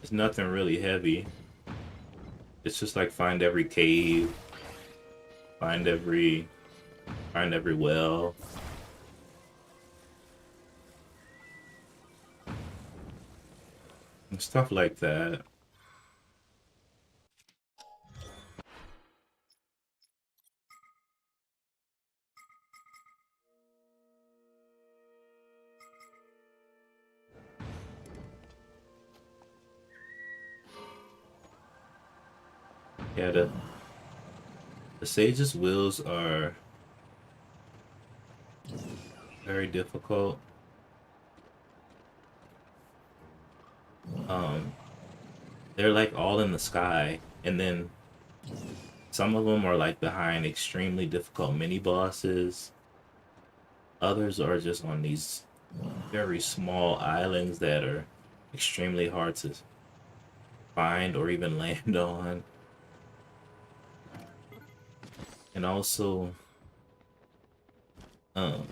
it's nothing really heavy. It's just like find every cave, find every well. And stuff like that. Yeah, the sage's wills are very difficult. Um, they're like all in the sky, and then some of them are like behind extremely difficult mini bosses. Others are just on these very small islands that are extremely hard to find or even land on. And also, um,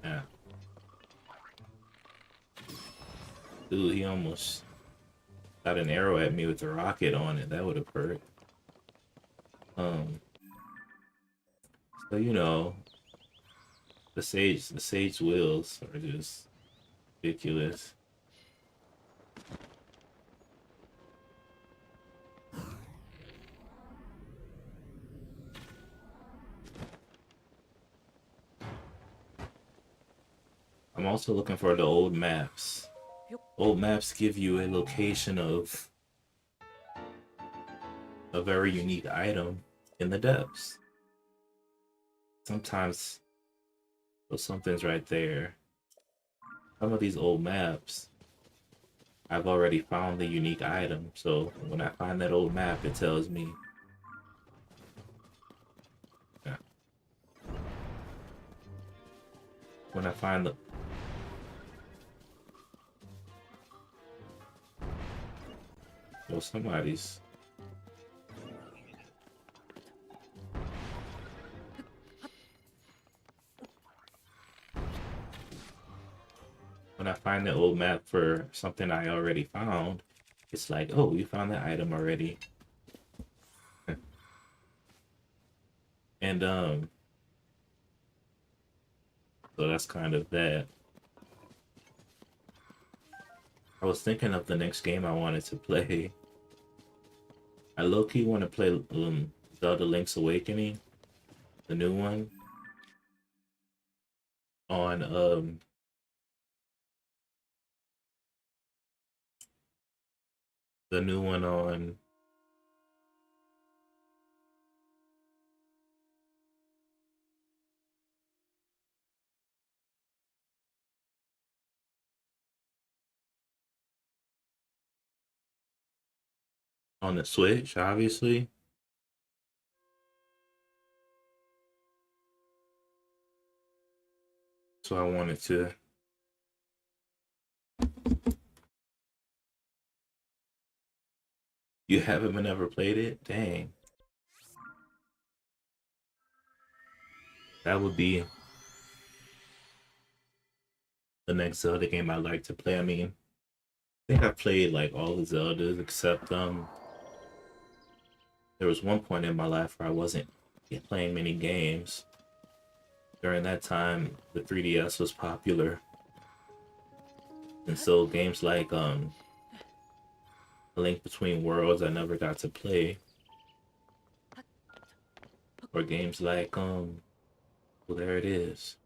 yeah. Dude, he almost got an arrow at me with a rocket on it. That would have hurt. Um, so you know, the sage wills are just ridiculous. I'm also looking for the old maps. Old maps give you a location of a very unique item in the depths. Sometimes, well, something's right there. Some of these old maps, I've already found the unique item. So when I find that old map, it tells me. Yeah. When I find the well, somebody's. When I find the old map for something I already found, it's like, oh, you found that item already. And so that's kind of that. I was thinking of the next game I wanted to play. I low-key want to play Zelda Link's Awakening, the new one, on the new one on the Switch, obviously. So I wanted to. You haven't ever played it? Dang. That would be the next Zelda game I'd like to play. I mean, I think I played like all the Zeldas except there was one point in my life where I wasn't playing many games. During that time, the 3DS was popular. And so games like A Link Between Worlds I never got to play. Or games like well, there it is.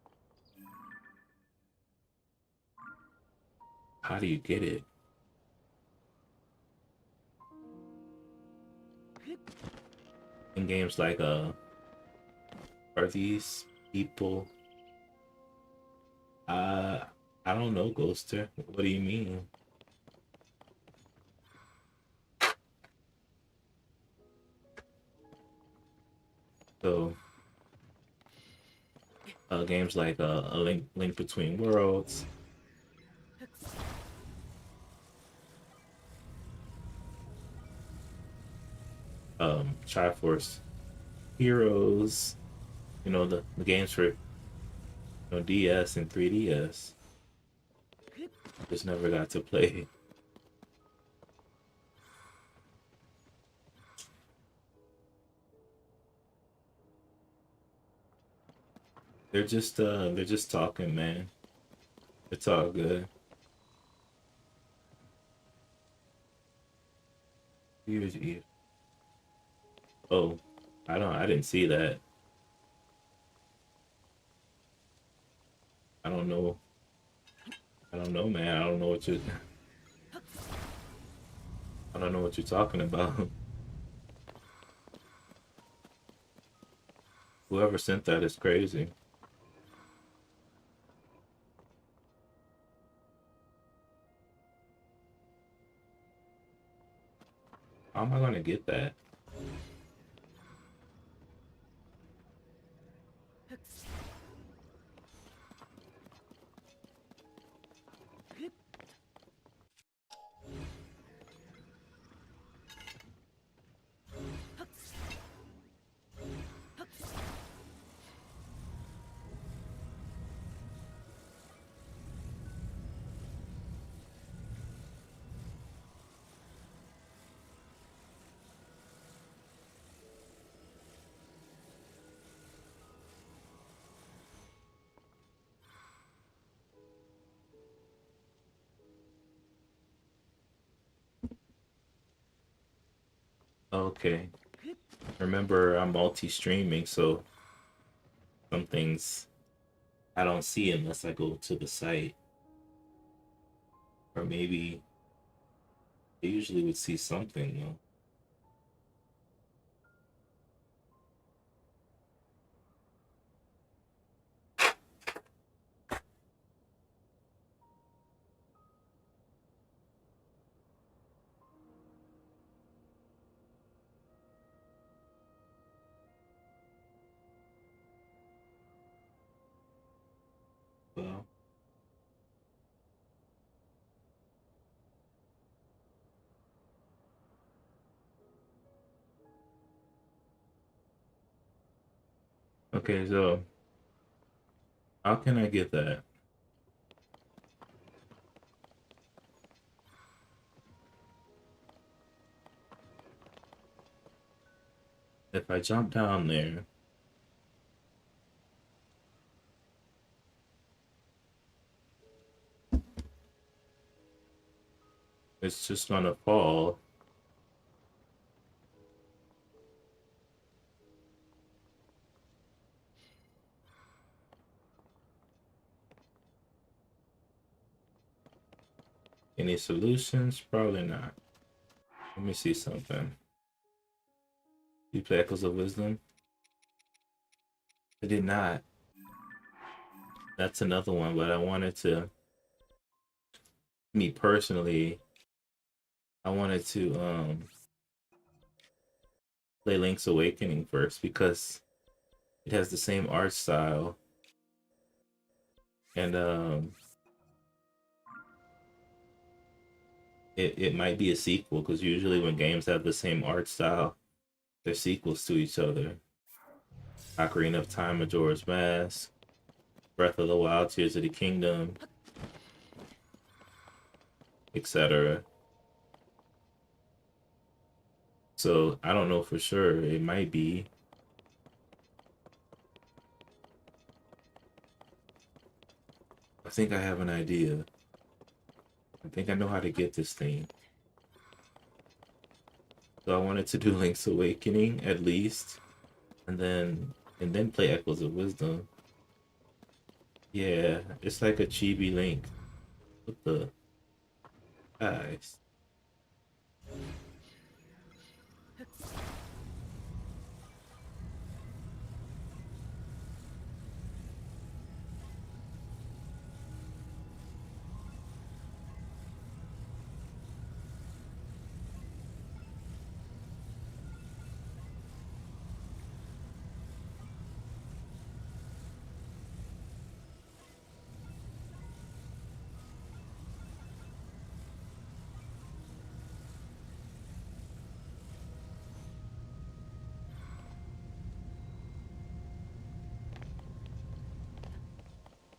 How do you get it? In games like are these people uh I don't know, Ghoster. What do you mean? So games like A Link Between Worlds, Triforce Heroes, you know, the games for DS and 3DS. Just never got to play. They're just talking, man. It's all good. Here's Eve. Oh, I didn't see that. I don't know. I don't know, man. I don't know what you're talking about. Whoever sent that is crazy. How am I gonna get that? Okay. Remember, I'm multi-streaming, so some things I don't see unless I go to the site. Or maybe I usually would see something, though. Well, okay, so how can I get that? If I jump down there, It's just gonna fall. Any solutions? Probably not. Let me see something. You play Echoes of Wisdom? I did not. That's another one, but I wanted to, me personally, I wanted to play Link's Awakening first because it has the same art style. And it might be a sequel because usually when games have the same art style, they're sequels to each other. Ocarina of Time, Majora's Mask, Breath of the Wild, Tears of the Kingdom, etc. So I don't know for sure. It might be. I think I have an idea. I think I know how to get this thing. So I wanted to do Link's Awakening at least, and then play Echoes of Wisdom. Yeah, it's like a chibi Link. What the guys?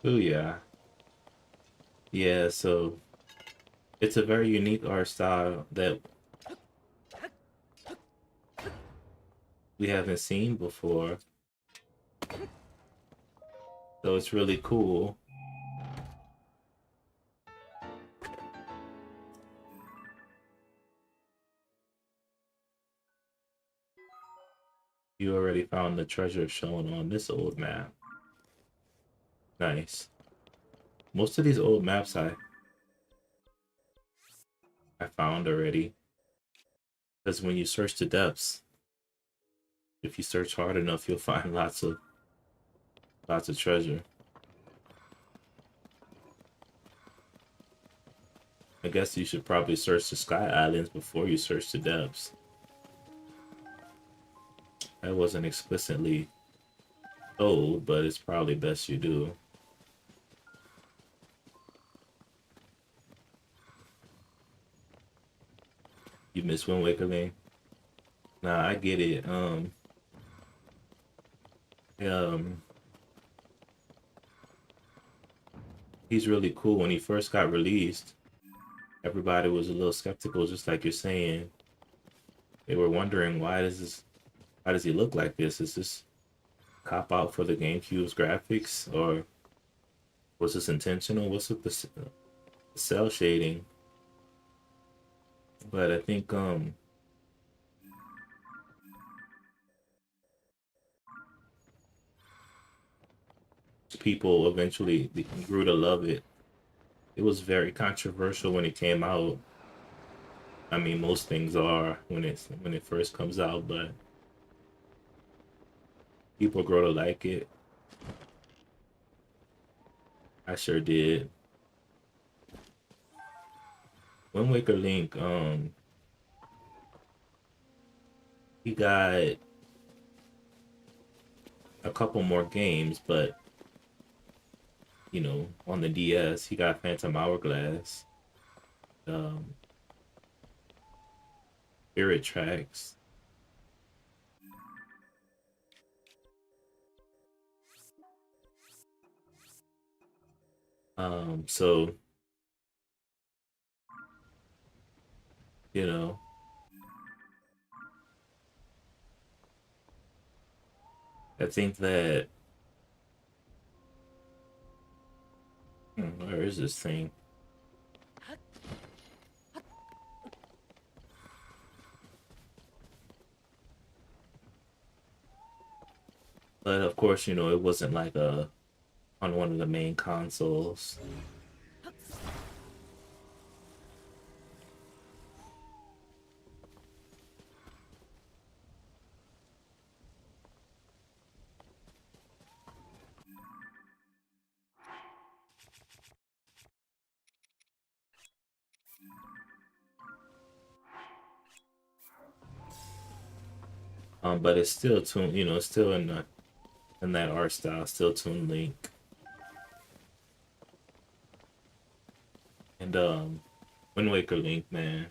Oh yeah, yeah. So it's a very unique art style that we haven't seen before. So it's really cool. You already found the treasure shown on this old map. Nice. Most of these old maps I found already. Because when you search the depths, if you search hard enough, you'll find lots of treasure. I guess you should probably search the Sky Islands before you search the depths. That wasn't explicitly told, but it's probably best you do. You miss Wind Waker Lane? Nah, I get it. Um, he's really cool. When he first got released, everybody was a little skeptical, just like you're saying. They were wondering why does he look like this? Is this cop out for the GameCube's graphics, or was this intentional? What's with the cell shading? But I think people eventually grew to love it. It was very controversial when it came out. I mean, most things are when it first comes out, but people grow to like it. I sure did. Wind Waker Link, he got a couple more games, but you know, on the DS, he got Phantom Hourglass, um, Spirit Tracks. So you know, I think that where is this thing? But of course, you know, it wasn't like on one of the main consoles. But it's still Toon, you know, it's still in that art style, still Toon Link. And Wind Waker Link, man.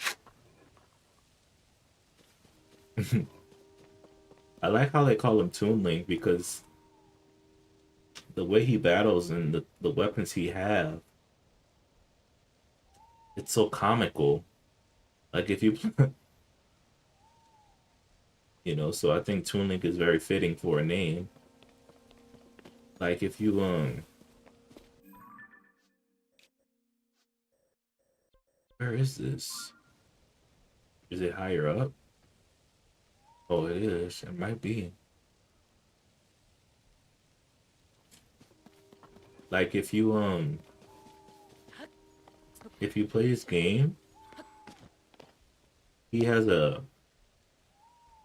I like how they call him Toon Link because the way he battles and the weapons he have, it's so comical. Like if you you know, so I think Toon Link is very fitting for a name. Like if you where is this? Is it higher up? Oh, it is. It might be. Like if you play his game, he has a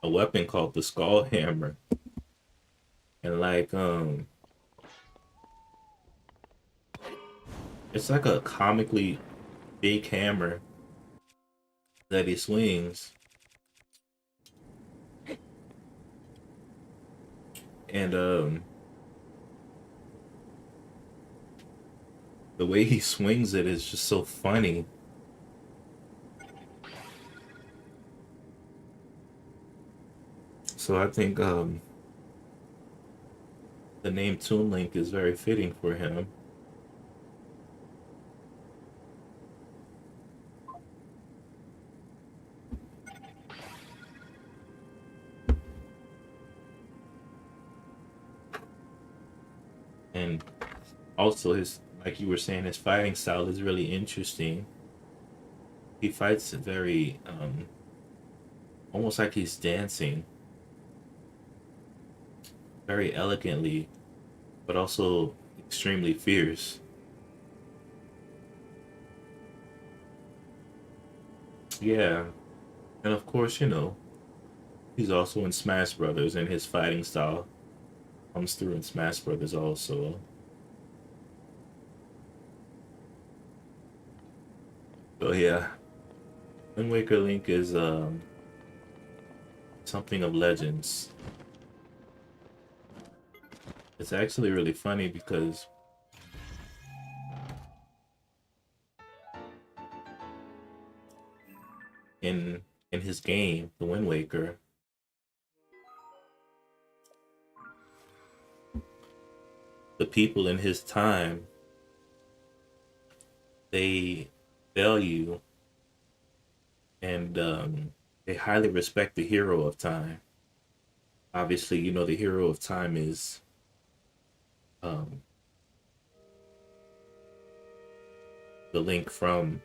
weapon called the Skull Hammer. And like it's like a comically big hammer that he swings. And the way he swings it is just so funny. So I think the name Toon Link is very fitting for him. And also his, like you were saying, his fighting style is really interesting. He fights very almost like he's dancing very elegantly, but also extremely fierce. Yeah, and of course, you know, he's also in Smash Brothers, and his fighting style comes through in Smash Brothers also. So yeah, Wind Waker Link is something of legends. It's actually really funny because in his game, The Wind Waker, the people in his time, they value and they highly respect the hero of time. Obviously, you know the hero of time is um, the Link from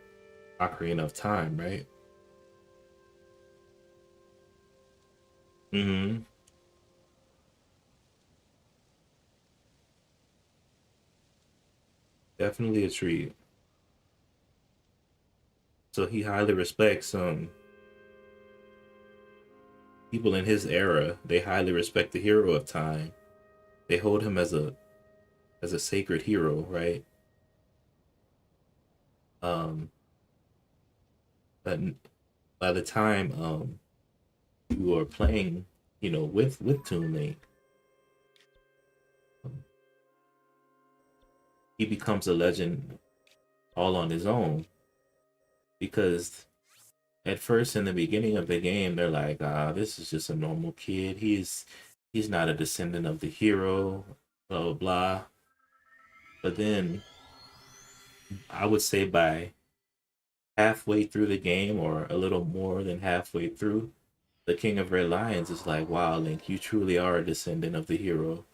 Ocarina of Time, right? Mm-hmm. Definitely a treat. So he highly respects people in his era. They highly respect the hero of time. They hold him as a sacred hero, right? Um, but by the time you are playing, you know, with Toon Link, um, he becomes a legend all on his own because at first in the beginning of the game they're like, ah, this is just a normal kid. He's not a descendant of the hero, blah blah blah. But then I would say by halfway through the game or a little more than halfway through, the King of Red Lions is like, wow, Link, you truly are a descendant of the hero.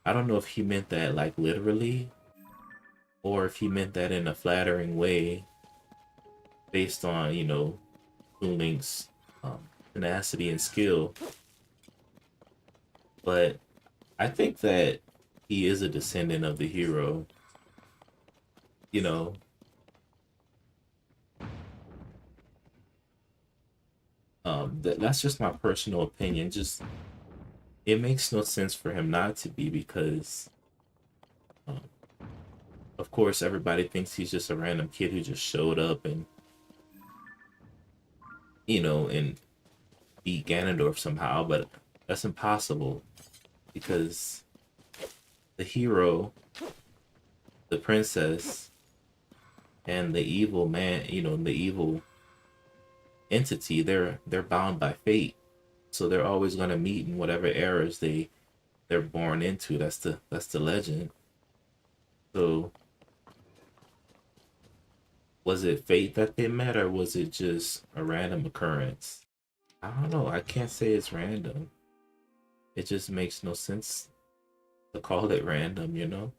I don't know if he meant that like literally or if he meant that in a flattering way based on, you know, Toon Link's tenacity and skill. But I think that he is a descendant of the hero. You know, that's just my personal opinion. Just it makes no sense for him not to be because, um, of course, everybody thinks he's just a random kid who just showed up and and beat Ganondorf somehow, but that's impossible because the hero, the princess, and the evil man, the evil entity, they're bound by fate. So they're always gonna meet in whatever eras they're born into. That's the legend. So was it fate that they met or was it just a random occurrence? I don't know. I can't say it's random. It just makes no sense to call it random.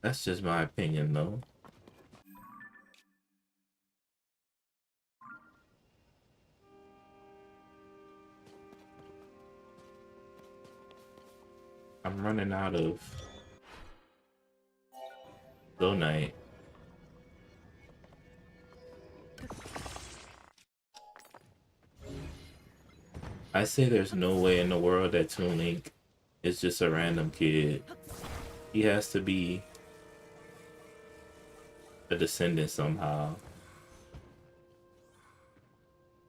That's just my opinion though. I'm running out of Zonite. I say there's no way in the world that Toon Link is just a random kid. He has to be a descendant somehow.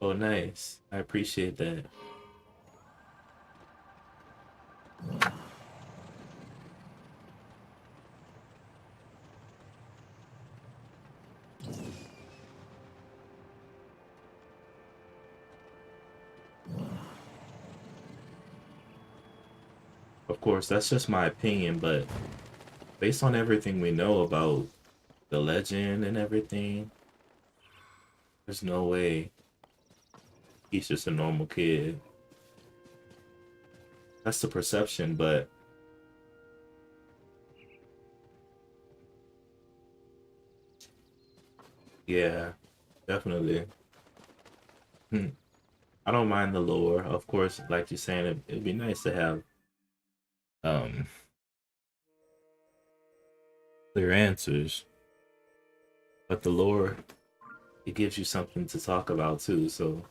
Oh, nice. I appreciate that. Of course, that's just my opinion, but based on everything we know about the legend and everything, there's no way he's just a normal kid. That's the perception, but yeah, definitely. Hmm. I don't mind the lore. Of course, like you're saying, it'd be nice to have um clear answers, but the lore, it gives you something to talk about too, so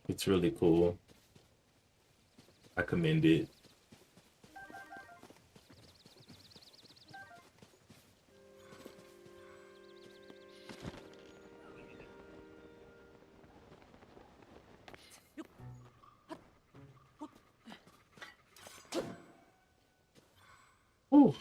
it's really cool. I commend it. Ooh.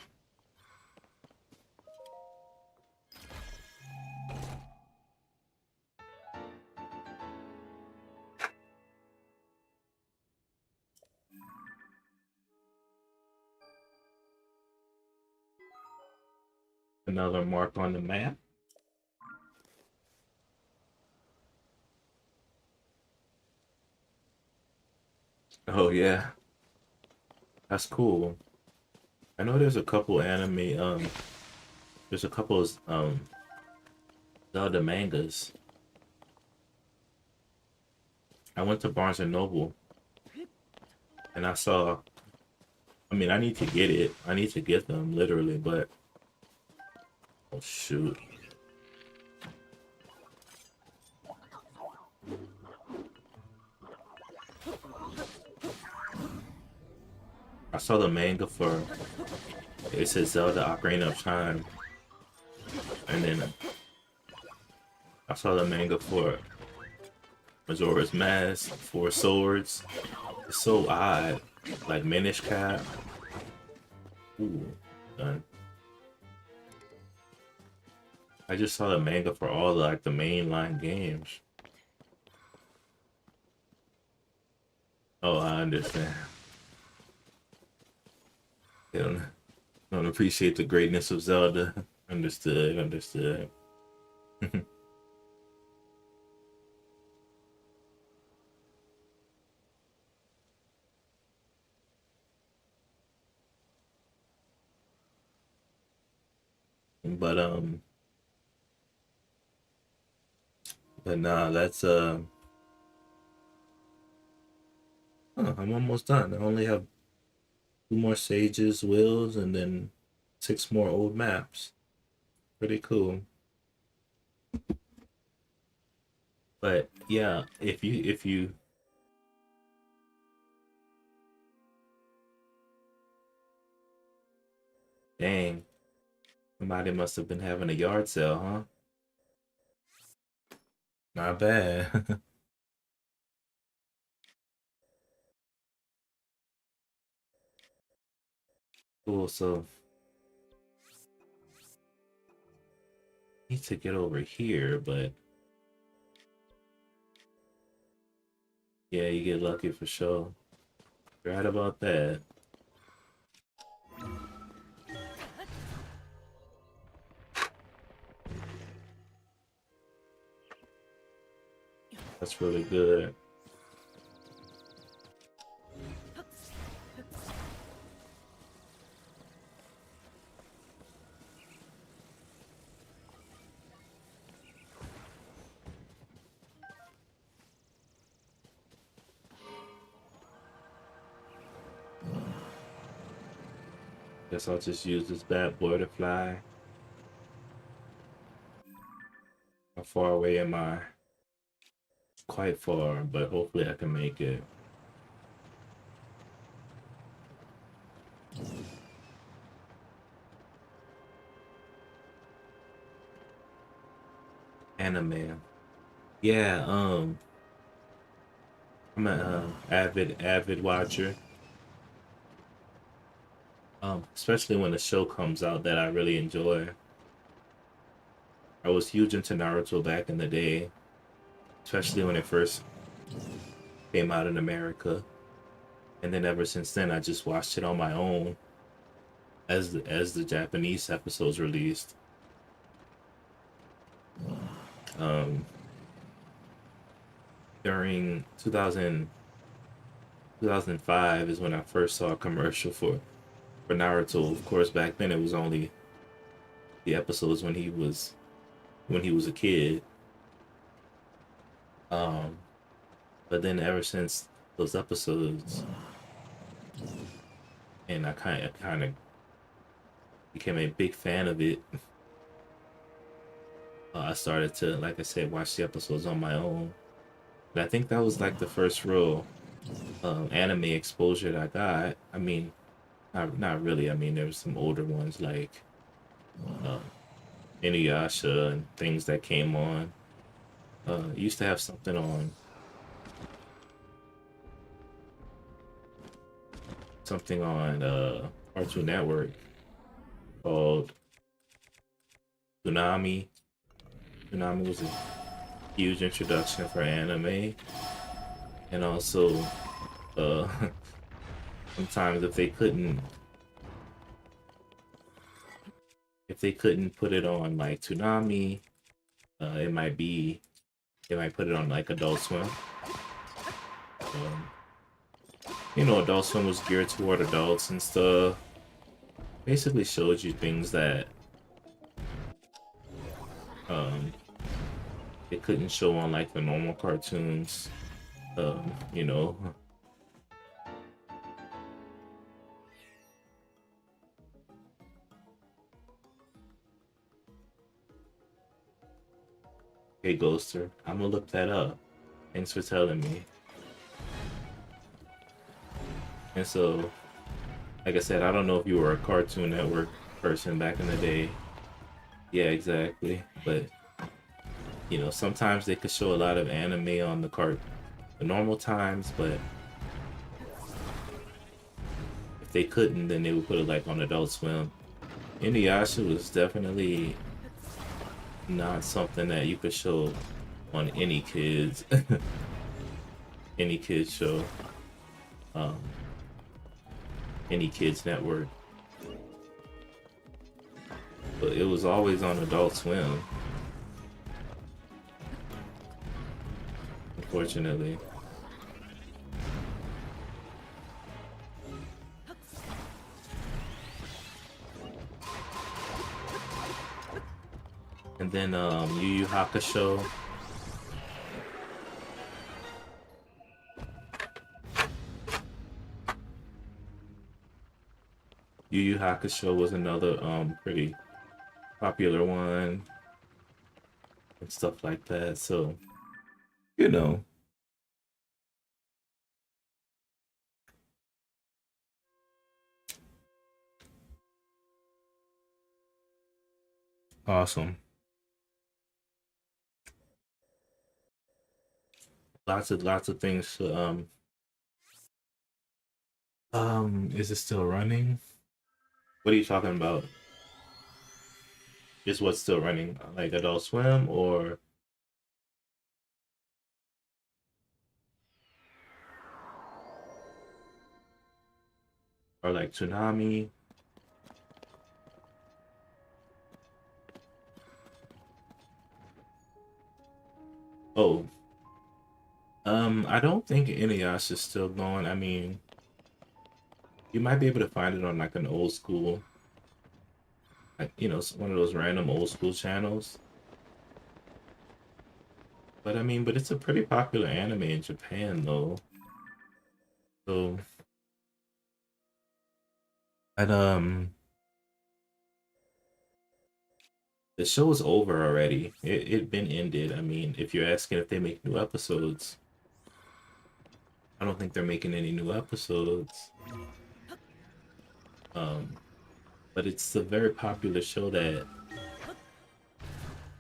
Another mark on the map. Oh yeah, that's cool. I know there's a couple anime, there's a couple of Zelda mangas. I went to Barnes and Noble and I saw. I mean, I need to get it. I need to get them literally, but oh shoot, I saw the manga for. It says Zelda Ocarina of Time, and then I saw the manga for Majora's Mask, Four Swords. It's so odd, like Minish Cap. Ooh, done. I just saw the manga for all like the mainline games. Oh, I understand. You don't appreciate the greatness of Zelda. Understood, understood. But But nah, that's I'm almost done. I only have 2 more sages, wills, and then 6 more old maps. Pretty cool. But yeah, if you dang, somebody must have been having a yard sale, huh? Not bad. Cool. So need to get over here, but yeah, you get lucky for sure. Right about that. That's really good. Guess I'll just use this bad boy to fly. How far away am I? Quite far, but hopefully I can make it. Anime. Yeah, I'm an avid watcher. Especially when a show comes out that I really enjoy. I was huge into Naruto back in the day, especially when it first came out in America. And then ever since then, I just watched it on my own as the Japanese episodes released. Um, during 2005 is when I first saw a commercial for Naruto. Of course, back then it was only the episodes when he was a kid. Um, but then ever since those episodes, and I kind of became a big fan of it. I started to, like I said, watch the episodes on my own. And I think that was like the first real anime exposure that I got. I mean, not really. I mean, there was some older ones like uh, Inuyasha and things that came on. Used to have something on Cartoon Network called Tsunami. Tsunami was a huge introduction for anime, and also uh, sometimes if they couldn't put it on like Toonami, it might put it on like Adult Swim. Adult Swim was geared toward adults and stuff. Basically showed you things that it couldn't show on like the normal cartoons. You know. Hey Ghoster, I'm gonna look that up. Thanks for telling me. And so, like I said, I don't know if you were a Cartoon Network person back in the day. Yeah, exactly. But sometimes they could show a lot of anime on the normal times, but if they couldn't, then they would put it like on Adult Swim. Inuyasha was definitely not something that you could show on any kids any kids show, any kids network, but it was always on Adult Swim, unfortunately. And then Yu Yu Hakusho Yu Yu Hakusho was another pretty popular one and stuff like that. So, you know, awesome. Lots of things to is it still running? What are you talking about? Is what's still running? Like Adult Swim or like Tsunami? Oh, I don't think Inuyasha is still going. I mean, you might be able to find it on like an old school, like one of those random old school channels. But I mean, but it's a pretty popular anime in Japan though. So, and the show's over already. It been ended. I mean, if you're asking if they make new episodes, I don't think they're making any new episodes. Um, but it's a very popular show that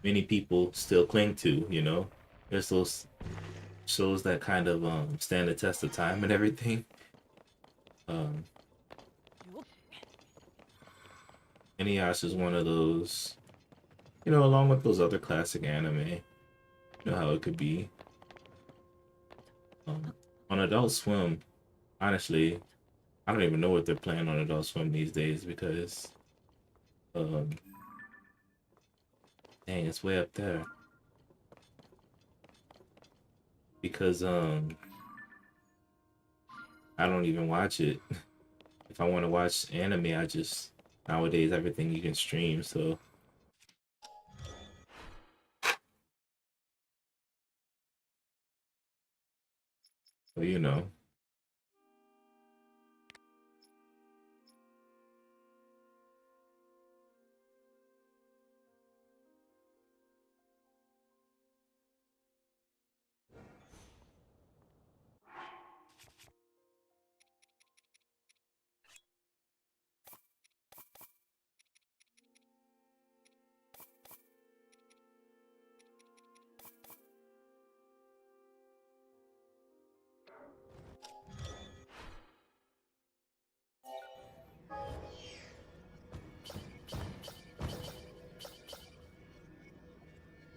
many people still cling to, you know. There's those shows that kind of stand the test of time and everything. Um Inuyasha is one of those, along with those other classic anime, how it could be. On Adult Swim, honestly, I don't even know what they're playing on Adult Swim these days because um dang, it's way up there. Because I don't even watch it. If I want to watch anime, I just nowadays everything you can stream, so you know.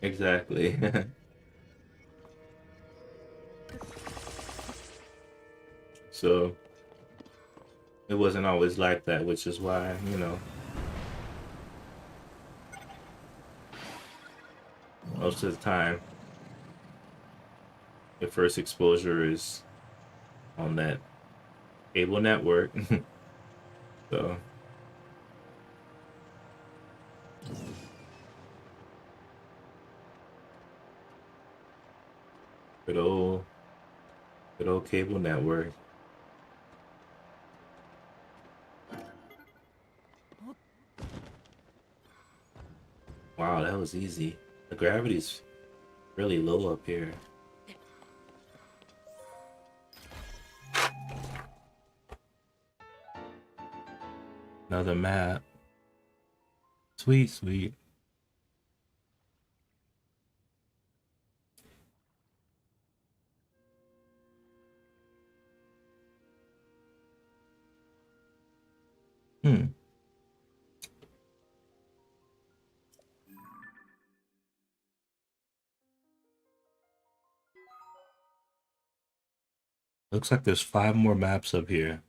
Exactly. So it wasn't always like that, which is why, most of the time, your first exposure is on that cable network. So good old, good old cable network. Wow, that was easy. The gravity's really low up here. Another map. Sweet, sweet. Hmm. Looks like there's 5 more maps up here.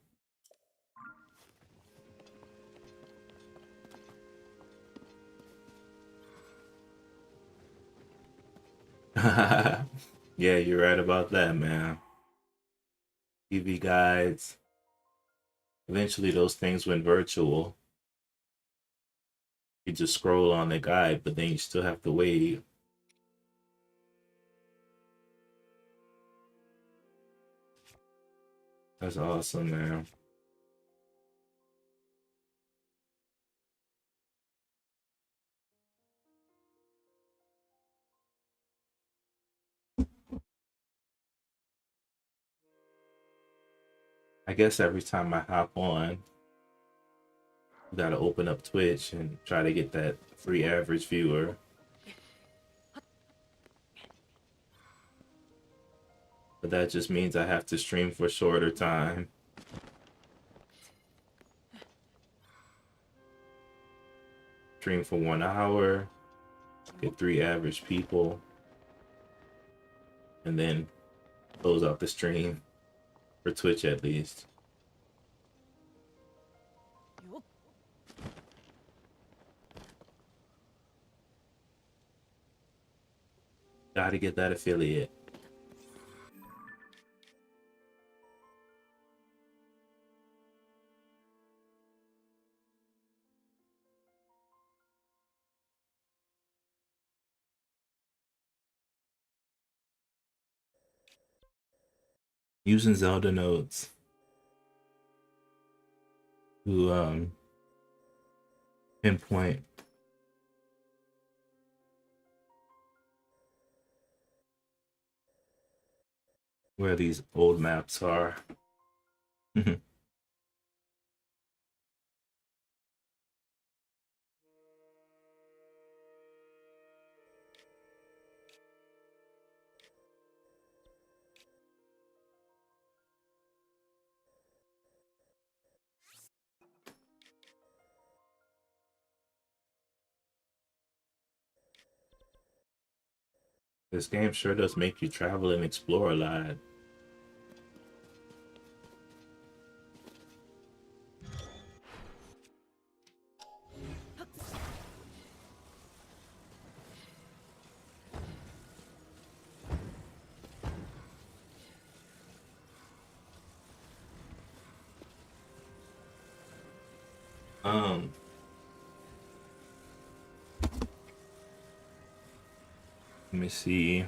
Yeah, you're right about that, man. TV guides. Eventually, those things went virtual. You just scroll on the guide, but then you still have to wait. That's awesome, man. I guess every time I hop on, you gotta open up Twitch and try to get that free average viewer. But that just means I have to stream for a shorter time. Stream for 1 hour, get 3 average people, and then close out the stream for Twitch at least. Gotta get that affiliate. Using Zelda nodes to pinpoint where these old maps are. This game sure does make you travel and explore a lot. Um, Let me see.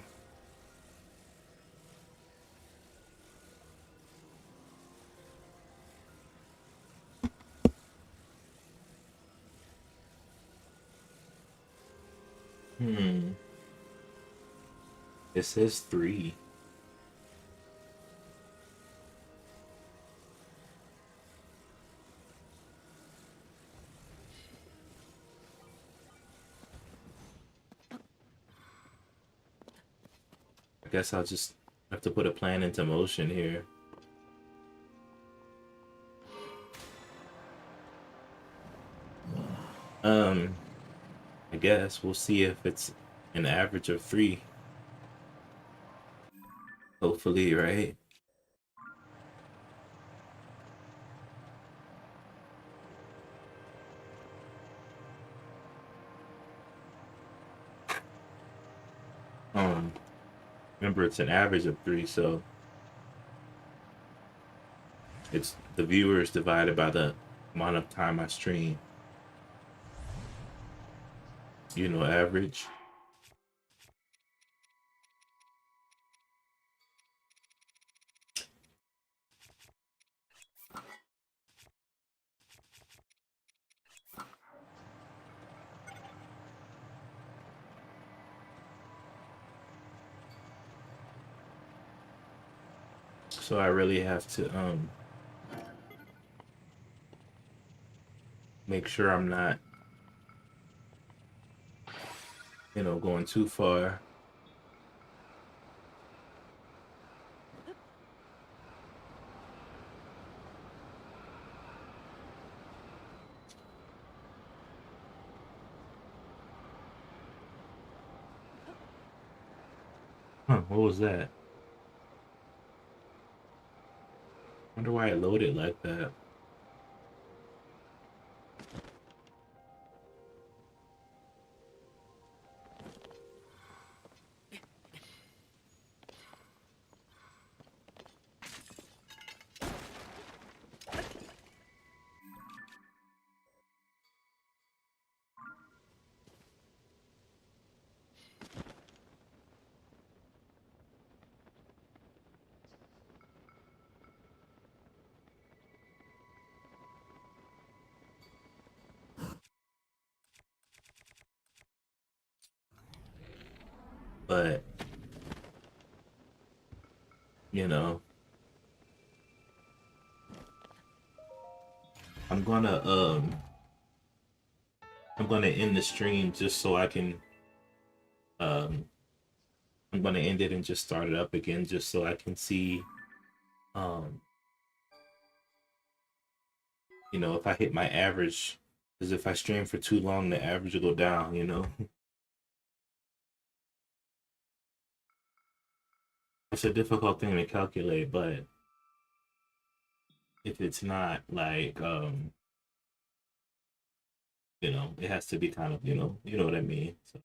It says 3. I guess I'll just have to put a plan into motion here. I guess we'll see if it's an average of 3. Hopefully, right? Remember it's an average of 3, so it's the viewers divided by the amount of time I stream. You know, average. So I really have to make sure I'm not, going too far. Huh, what was that? Wonder why it loaded like that. But, you know, I'm gonna I'm gonna end the stream just so I can um I'm gonna end it and just start it up again just so I can see um you know, if I hit my average, because if I stream for too long the average will go down, you know. It's a difficult thing to calculate, but if it's not like you know, it has to be kind of, you know what I mean. So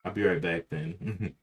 I'll be right back then.